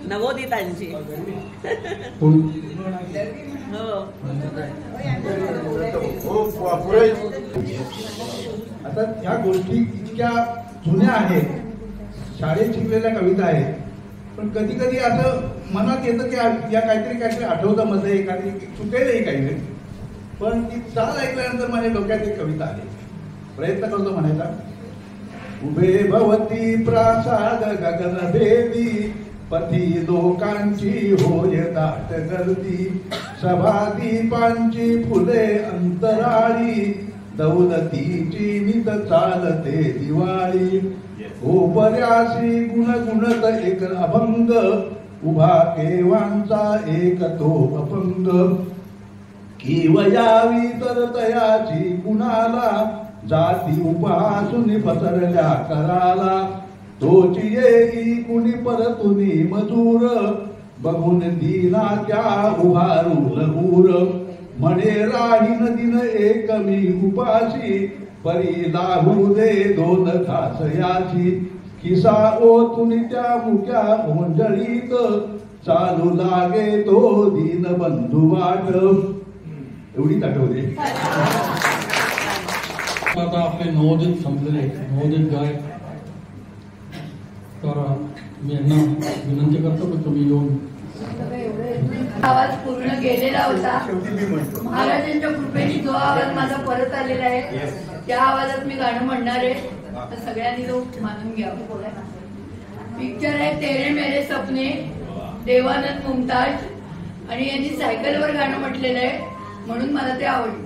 नवोदितांची. आता ह्या गोष्टी इतक्या जुन्या आहेत, शाळेत शिकलेल्या कविता आहेत, पण कधी कधी असं मनात येतं की या काहीतरी आठवतं मध्ये एखादी चुकेलही काहीतरी. पण ती चाल ऐकल्यानंतर माझ्या डोक्यात एक कविता आली, प्रयत्न करतो म्हणायचा. उभे भवती प्रासाद गगन भेदी, पती लोकांची होय दाट गर्दी. सभादीपांची फुले अंतराळी, दौलतीची नित चालते दिवाळी. ओपऱ्यासी गुणगुणत एक अभंग, उभा केवांचा एक तो अपंग. किवयावी तर तयाची कुणाला, जाती उपासून पसरल्या कराला. तोची येई कुणी परतुनी मजूर, बघून दिना त्या उभारून ऊर. म्हणे राहीन दिन एक मी उपाशी, परी लाहू दे दोन खासयाची. किसा ओतून त्या मुक्या ओंजळीत, चालू लागे तो दीन बंधू वाट. एवढीच आठवते. आता आपले नवोदित संपलेले नवोदित गायक, तर मी यांना विनंती करतो की तुम्ही येऊन. आवाज पूर्ण गेलेला होता. महाराजांच्या कृपेने जो आवाज माझा परत आलेला आहे, त्या आवाजात मी गाणं म्हणणार आहे. तर सगळ्यांनी तो मानून घ्यावं. पिक्चर आहे तेरे मेरे सपने, देवानंद मुमताज, आणि यांनी सायकलवर गाणं म्हटलेलं आहे म्हणून मला ते आवडलं.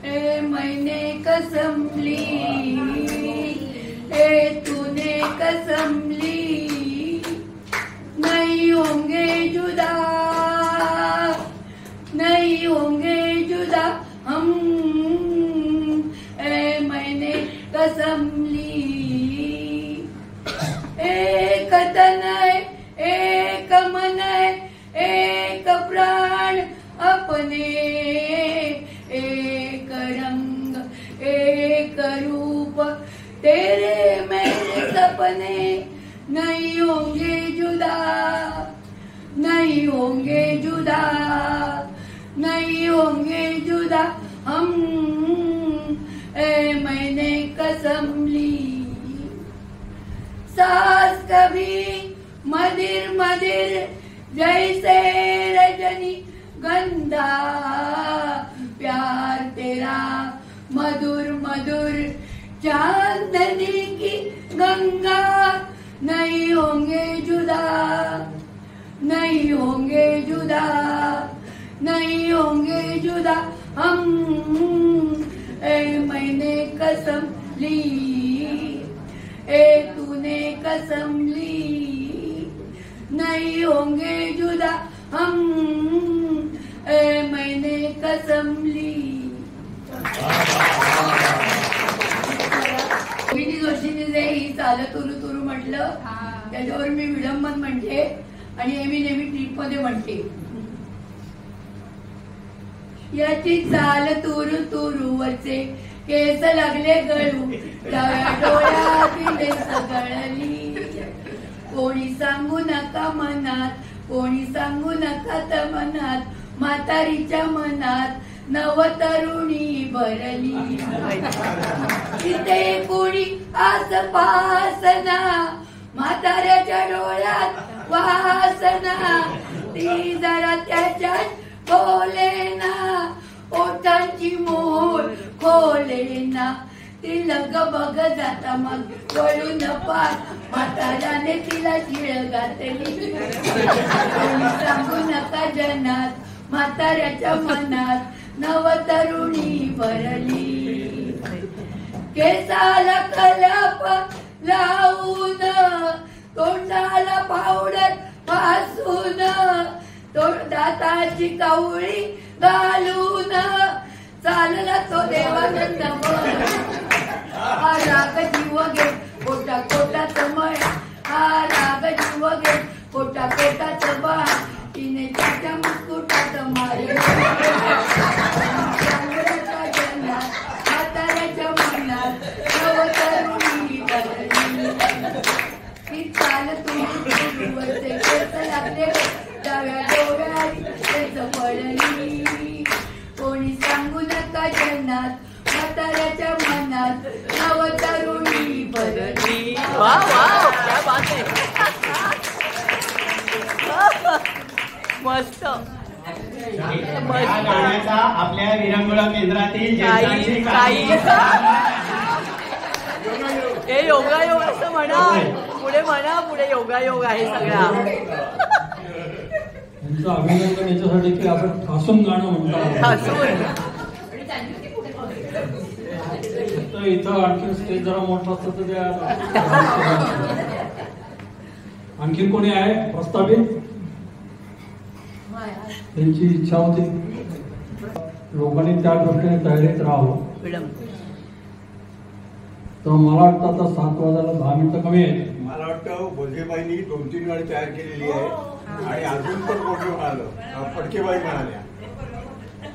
ए मैंने कसम ली, ए तूने कसम ली, नहीं होंगे जुदा, नहीं होंगे जुदा हम. ए मैंने कसम ली, एक तन है, एक मन है, एक प्राण अपने, एक रंग एक रूप, तेरे मेरे सपने नहीं होंगे जुदा, नहीं होंगे जुदा, नहीं होंगे जुदा हम. ए मैंने कसम ली. सास कभी मदिर मदिर जैसे रजनी गंधा, प्यार तेरा मधुर मधुर चांदनी की गंगा. नहीं होंगे जुदा, नहीं होंगे जुदा, नहीं होंगे जुदा हम. ए मैंने कसम ली, ए तूने कसम ली, नहीं होंगे जुदा हम. ए मैंने कसम ली. रोहिणी जोशीने जे ही चालत तुरु तुरु म्हटलं, त्याच्यावर मी विडंबन म्हणते आणि हे मी नेहमी ट्रिप मध्ये म्हणते. याची चाल तुरु तुरु वरचे केस लागले गळू, डाव्या डोळ्यातील सगळली. कोणी सांगू नका मनात, कोणी सांगू नका मनात, म्हातारीच्या मनात नवतरुणी भरली. तिथे कोणी आसपासना, म्हाताऱ्याच्या डोळ्यात वासना. ती जरा त्याच्यात बोलेना, ओठांची मोहोर खोलेना. ती लग बघ जाता मग वळून पार, म्हाताऱ्याने तिला शिळ घातली. कोणी सांगू नका जनात, म्हाताऱ्याच्या मनात नवतरुणी भरली. केसाला कलाप लावून, तोंडाला पावडर फासून, दाताची कावळी घालून, चालला तो देवानंद. हा राग जीव घे कोटा कोटाच मळ, हा राग जीव घे कोटा कोटाच बाळ. तिने त्याच्या मुस्कुटात मारलं म्हाताऱ्याच्या मनात नवतरुणी भरली. ती चाल तुझी वरचे केस लागले, डाव्या डोळ्यात तेच पडली. कोणी सांगू नका जनात, म्हाताऱ्याच्या मनात नवतरुणी भरली. मस्त. या गाण्याचा आपल्या विरंगुळा केंद्रातील हे योगायोग असं म्हणा, पुढे म्हणा, पुढे योगायोग आहे सगळा. तुमचं अभिनंदन याच्यासाठी की आपण ठासून गाणं म्हणतो. तर इथं आणखी स्टेज जरा मोठा असतं तर त्या आणखी कोणी आहे प्रस्तावित? त्यांची इच्छा होती, लोकांनी त्या दृष्टीने तयारीत राहावं. तर मला वाटतं आता 7 वाजायला 10 मिनिटं कमी आहे. मला वाटतं बोधेबाईंनी 2-3 गाणी तयार केलेली आहे आणि अजून पण कोणी म्हणालं, फडकेबाई म्हणाल्या.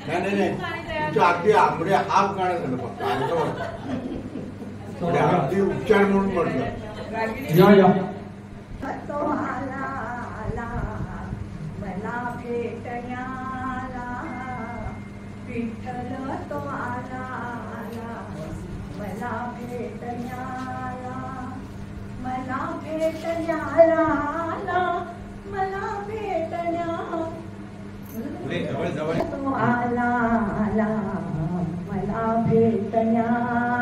नाही तुमचं अगदी म्हणजे हाफ गाणं झालं फक्त म्हणजे अगदी उपचार म्हणून म्हटलं. या तो आला मला भेटण्याला, विठ्ठल तो आला मला भेटण्याला, मला भेटण्याला, मला भेटण्या तो आला मला भेटण्याला,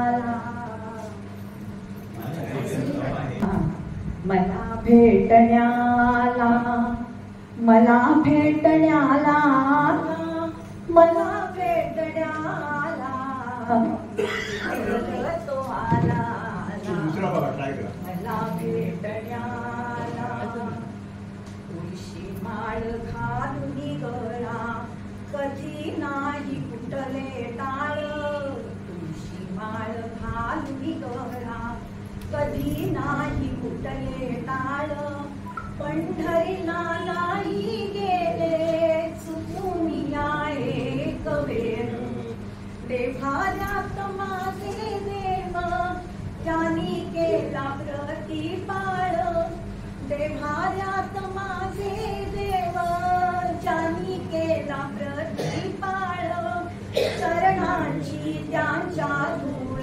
मला भेटण्याला, मला भेटण्याला, मला भेटण्याला, तो आला मला भेटण्याला, तुळशी माळ घालून गळा कधी नाही कुठले टाळ, तुळशी माळ घालून गळा कधी नाही कुठले टाळ, पंढरीला नाही गेले चुकून या एक वेळ, देवाऱ्यात माझे देव ज्यांनी केला प्रतिपाळ, देवाऱ्यात माझे देव ज्यांनी केला प्रतिपाळ, चरणांची त्यांच्या धूळ,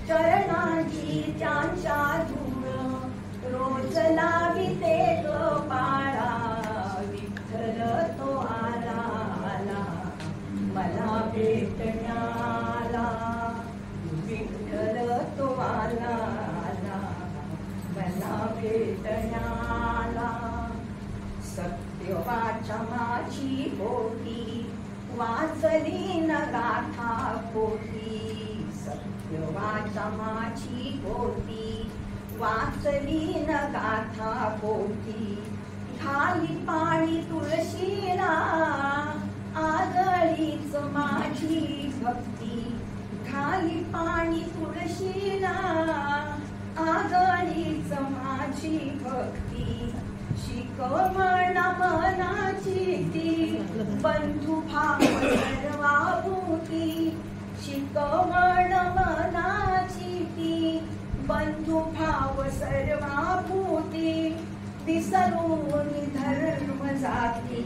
चरणांची त्यांच्या धूळ रोज लाविते कपाळा, विठ्ठल तो आला मला भेटण्याला, विठ्ठल तो आला मला भेटण्याला, सत्यवाचा माझी पोटी वाचली न गाथा पोटी, सत्यवाचा माझी पोटी वाचली न गाथा पोटी, खाली पाणी तुळशीला आगळीच माझी भक्ती, खाली पाणी तुळशीला आगळीच माझी भक्ती, शिकवण मनाची ती बंधू भाव सर्वाभूती, शिकवण मनाची ती बंधू भाव सर्वाभूती, विसरून धर्म जाती,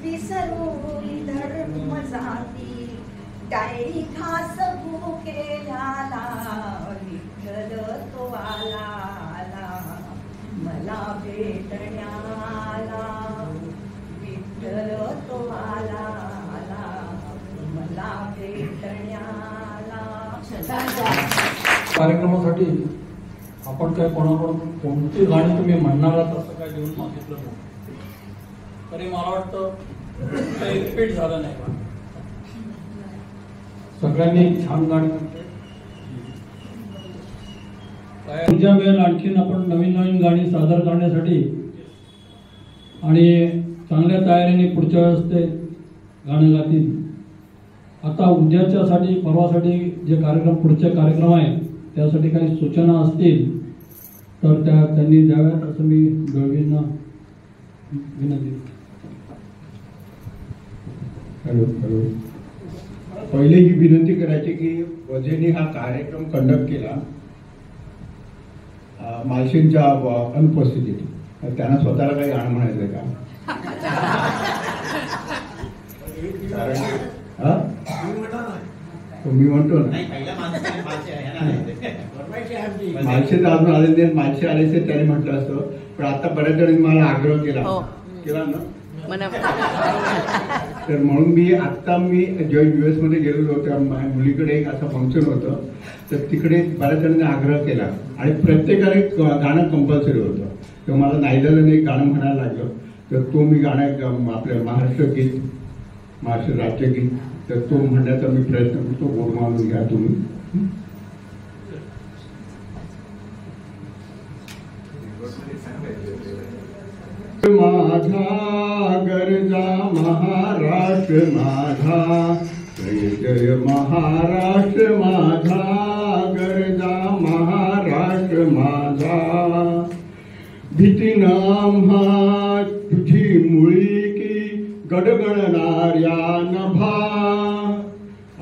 विसरून धर्म जाती, डायरी खास भुकेल्याला, विठ्ठल तो आला मला भेटण्याला, विठ्ठल तो आला मला भेटण्याला. कार्यक्रमासाठी आपण काय कोणाकडून कोणती गाणी तुम्ही म्हणणार आहात असं काय लिहून मागितलं नव्हतं, तरी मला वाटतं काही रिपीट झालं नाही का? सगळ्यांनी छान गाणी पुढच्या वेळेला आणखीन आपण नवीन नवीन गाणी सादर करण्यासाठी आणि चांगल्या तयारीने पुढच्या वेळेस ते गाणं गातील. आता उद्याच्यासाठी परवासाठी जे कार्यक्रम पुढचे कार्यक्रम आहेत त्यासाठी काही सूचना असतील तर त्यांनी द्याव्यात असं मी गळवींना विनंती. हॅलो पहिले ही विनंती करायची की वजेनी हा कार्यक्रम कंडक्ट केला मालशींच्या अनुपस्थितीत, त्यांना स्वतःला काही गाणं म्हणायचंय का? मी म्हणतो ना मालशे तर अजून आले नाही, मालशे आले ते त्यांनी म्हटलं असतं, पण आता बऱ्याच जणांनी मला आग्रह केला ना, तर म्हणून मी जेव्हा US मध्ये गेलेलो होतो माझ्या मुलीकडे एक असं फंक्शन होतं, तर तिकडे बऱ्याच जणांनी आग्रह केला आणि प्रत्येकाने गाणं कंपल्सरी होतं, तर मला नाईलाजाने एक गाणं म्हणायला लागलं. तर तो मी गाणं आपल्या महाराष्ट्र गीत, महाराष्ट्र राज्यगीत, तर तो म्हणण्याचा मी प्रयत्न करतो. गोड मानून घ्या तुम्ही. माझा गरजा महाराष्ट्र माझा, जय जय महाराष्ट्र माझा, गरजा महाराष्ट्र माझा. भीती नाम्हा तुझी मुळी की गडगडणाऱ्या नभा,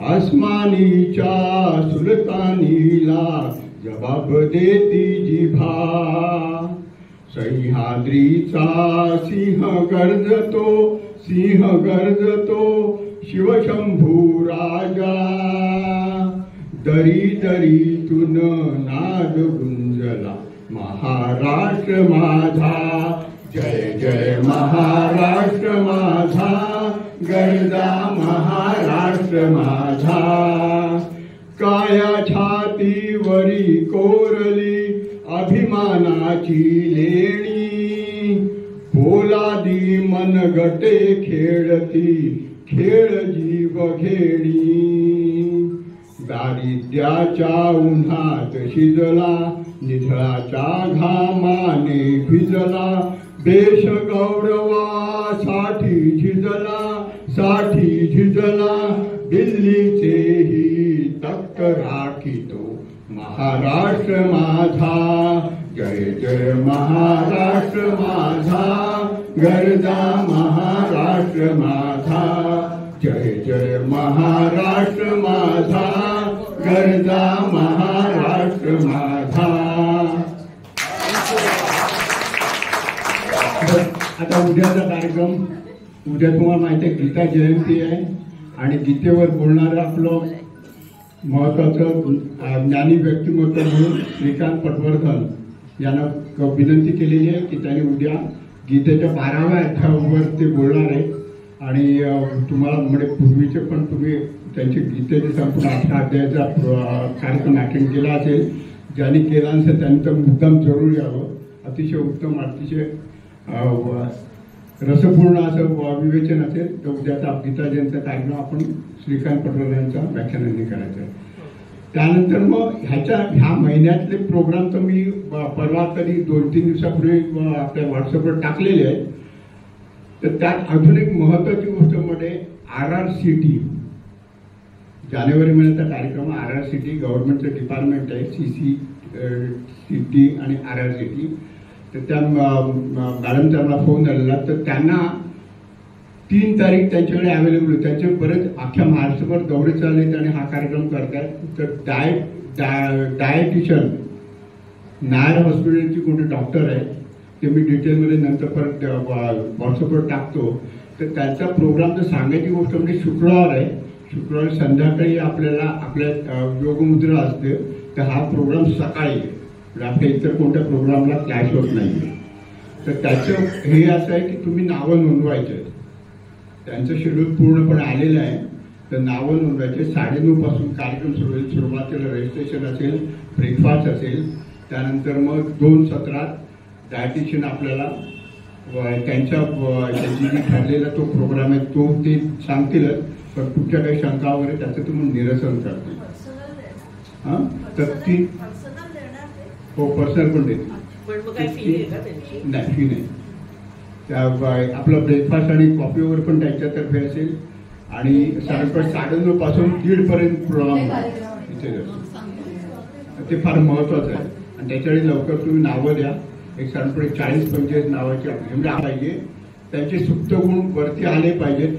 आसमानीच्या सुलतानीला जबाब देती जिभा. सह्याद्रीचा सिंह गर्जतो, सिंह गर्जतो शिवशंभू राजा. दरी दरीतून नाद गुंजला महाराष्ट्र माझा, जय जय महाराष्ट्र माझा, गरजा महाराष्ट्र माझा. काया छातीवरी कोरली अभिमानाची लेणी, पोलादी मनगटे खेळती खेळ जीव घेणी. दारिद्र्याच्या उन्हात शिजला, निधळाच्या घामाने भिजला, देश गौरवासाठी झिजला, साठी झिजला. दिल्लीचेही तख्त राखितो महाराष्ट्र माझा, जय जय महाराष्ट्र माझा, गरजा महाराष्ट्र माझा. जय जय महाराष्ट्र माझा, गरजा महाराष्ट्र माझा. आता उद्याचा कार्यक्रम, उद्या तुम्हाला माहिती आहे गीता जयंती आहे आणि गीतेवर बोलणारं आपलं महत्वाचं ज्ञानी व्यक्तिमत्व म्हणून श्रीकांत पटवर्धन यांना विनंती केलेली आहे की त्यांनी उद्या गीतेच्या 12व्या अध्यायावर ते बोलणार आहे. आणि तुम्हाला म्हणजे पूर्वीचे पण तुम्ही त्यांचे गीतेचे संपूर्ण 18 अध्यायाचा कार्यक्रम अटेंड केला असेल. ज्यांनी केला नसेल त्यांनी तर मुद्दाम जरूर यावं. अतिशय उत्तम, अतिशय रसपूर्ण असं विवेचन असेल. तर उद्याचा गीता जयंतीचा कार्यक्रम आपण श्रीकांत पटवर्धनांच्या व्याख्यानांनी करायचा आहे. त्यानंतर मग ह्या महिन्यातले प्रोग्राम तर मी परवा तरी 2-3 दिवसापूर्वी आपल्या व्हॉट्सअपवर टाकलेले आहेत. तर त्यात अजून एक महत्वाची गोष्ट म्हणजे RRCT, जानेवारी महिन्याचा कार्यक्रम. RRCT गव्हर्नमेंटचं डिपार्टमेंट आहे, CCT आणि RRCT. तर त्या मॅडमचा मला फोन झालेला, तर त्यांना 3 तारीख त्यांच्याकडे अवेलेबल होते. त्यांचे बरेच अख्ख्या महाराष्ट्रभर दौरे चाललेत आणि हा कार्यक्रम करतात. तर डायटिशियन नायर हॉस्पिटलची कोणते डॉक्टर आहेत ते मी डिटेलमध्ये नंतर परत व्हॉट्सअपवर टाकतो. तर त्यांचा प्रोग्राम तर सांगायची गोष्ट म्हणजे शुक्रवार आहे. शुक्रवारी संध्याकाळी आपल्याला आपल्या योगमुद्रा असते. तर हा प्रोग्राम सकाळी आहे, आपल्या इतर कोणत्या प्रोग्रामला क्लॅश होत नाही. तर त्याचं हे असं आहे की तुम्ही नावं नोंदवायचे. त्यांचं शेड्यूल पूर्णपणे आलेलं आहे. तर नावं नोंदवायचे. 9:30 पासून कार्यक्रम सुरू होईल. सुरुवातीला रजिस्ट्रेशन असेल, ब्रेकफास्ट असेल. त्यानंतर मग 2 सत्रात डायटिशियन आपल्याला त्यांच्या जी ठरलेला तो प्रोग्राम आहे तो ते सांगतीलच. पण तुमच्या काही शंका वगैरे त्याचं तुम्ही निरसन करतील. हां, तर ती हो पर्सनल पण देते. नाही, फी नाही. त्या आपलं ब्रेकफास्ट आणि कॉफी वगैरे पण त्यांच्यातर्फे असेल. आणि साधारणपणे 9:30 पासून 1:30 पर्यंत प्रोग्राम इथे ते फार महत्वाचं आहे. आणि त्याच्यावेळी लवकर तुम्ही नावं द्या. एक साधारणपणे 40-45 नावाची म्हणजे पाहिजे. त्यांचे सुप्त गुण वरती आले पाहिजेत.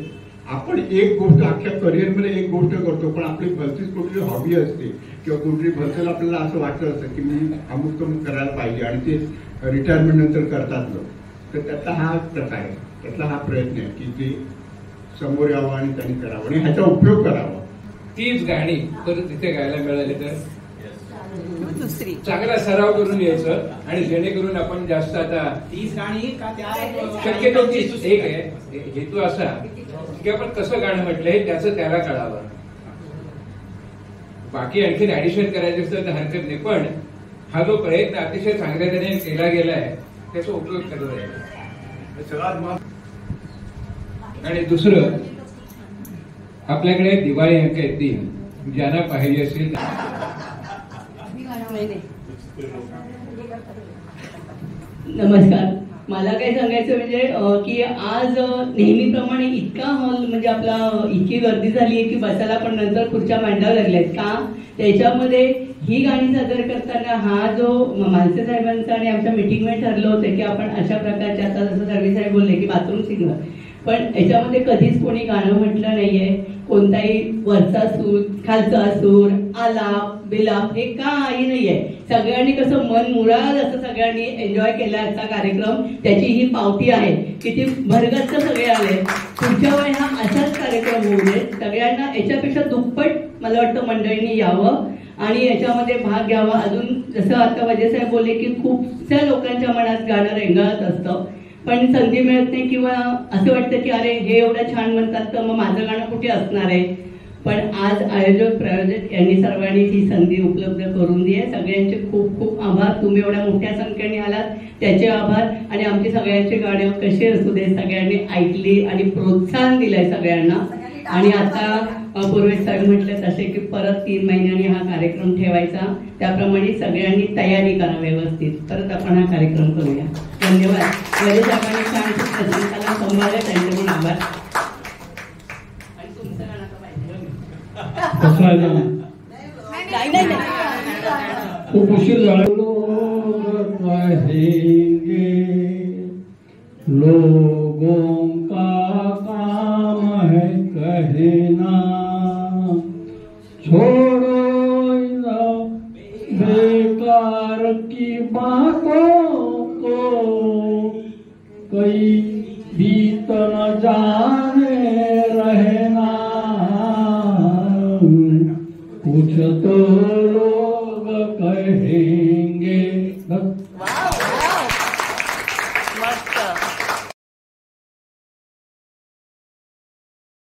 आपण एक गोष्ट अख्ख्या करिअरमध्ये एक गोष्ट करतो, पण आपली भलतीच कुठली हॉबी असते किंवा कुठली भलतेल आपल्याला असं वाटत असतं की मी अमुक करायला पाहिजे आणि ते रिटायरमेंट नंतर करतात लोक. तर त्याचा हा प्रकार आहे, त्यातला हा प्रयत्न आहे की ते समोर यावं आणि त्यांनी करावं आणि ह्याचा उपयोग करावा. तीच गाणी तर तिथे गायला मिळाली तर चांगला सराव करून यायचं आणि जेणेकरून आपण जास्त आता 30 गाणी का त्या शक्यतो 30 एक आहे. हेतू असा की आपण कसं गाणं म्हटलंय त्याचं त्याला कळावं. बाकी आणखीन ऍडिशन करायचं असतं तर हरकत नाही, पण हा जो प्रयत्न अतिशय चांगल्या तऱ्हेने केला गेलाय त्याचा उपयोग करता येईल. सगळ्यात महत्त्वाचं. आणि दुसरं, आपल्याकडे दिवाळी अंक येतील ज्यांना पाहिजे असेल. नमस्कार. मला काय सांगायचं म्हणजे की आज नेहमीप्रमाणे इतका हॉल म्हणजे आपला इतकी गर्दी झाली आहे की बसायला पण नंतर खुर्च्या मांडाव्या लागल्यात का त्याच्यामध्ये ही गाणी सादर करताना हा जो मालसे साहेबांचा आणि आमच्या मिटिंगमध्ये ठरलं होतं की आपण अशा प्रकारचे, आता जसं सर्वे साहेब बोलले की बाथरूम सिंगर, पण याच्यामध्ये कधीच कोणी गाणं म्हटलं नाहीये. कोणताही वरचा सूर, खालचा सूर, आलाप, बिलाप हे काही नाहीये. सगळ्यांनी कसं मन मुराद असं सगळ्यांनी एन्जॉय केला आजचा कार्यक्रम. त्याची ही पावती आहे. किती भरगच्च सगळे आले. पुढच्या वेळी हा असाच कार्यक्रम होऊ दे. सगळ्यांना याच्यापेक्षा दुप्पट मला वाटतं मंडळींनी यावं आणि याच्यामध्ये भाग घ्यावा. अजून जसं आता वजे साहेब बोलले की खूपशा लोकांच्या मनात गाणं रेंगाळत असतं पण संधी मिळत नाही किंवा असं वाटतं की अरे हे एवढं छान म्हणतात तर मग माझं गाणं कुठे असणार आहे. पण आज आयोजक प्रायोजक यांनी सर्वांनी ही संधी उपलब्ध करून दिली आहे. सगळ्यांचे खूप खूप आभार. तुम्ही एवढ्या मोठ्या संख्येने आलात त्याचे आभार. आणि आमची सगळ्यांची गाणी कशी असू दे सगळ्यांनी ऐकली आणि प्रोत्साहन दिलंय सगळ्यांना. आणि आता पूर्वेश साहेब म्हटले तसे की परत 3 महिन्यांनी हा कार्यक्रम ठेवायचा. त्याप्रमाणे सगळ्यांनी तयारी करा व्यवस्थित. परत आपण हा कार्यक्रम करूया. धन्यवाद. वरे साहेबांनी छान प्रसंगाला संभाळलं त्यांचे पण आभार. आणि तुमचं गाणं पाहिजे. खूप उशीर झाला. लोग कहेंगे लोगों का काम है कहना, छोड़ो बेकार की बातों को, कोई बीत न जाने रहना, कुछ तो लोग कहेंगे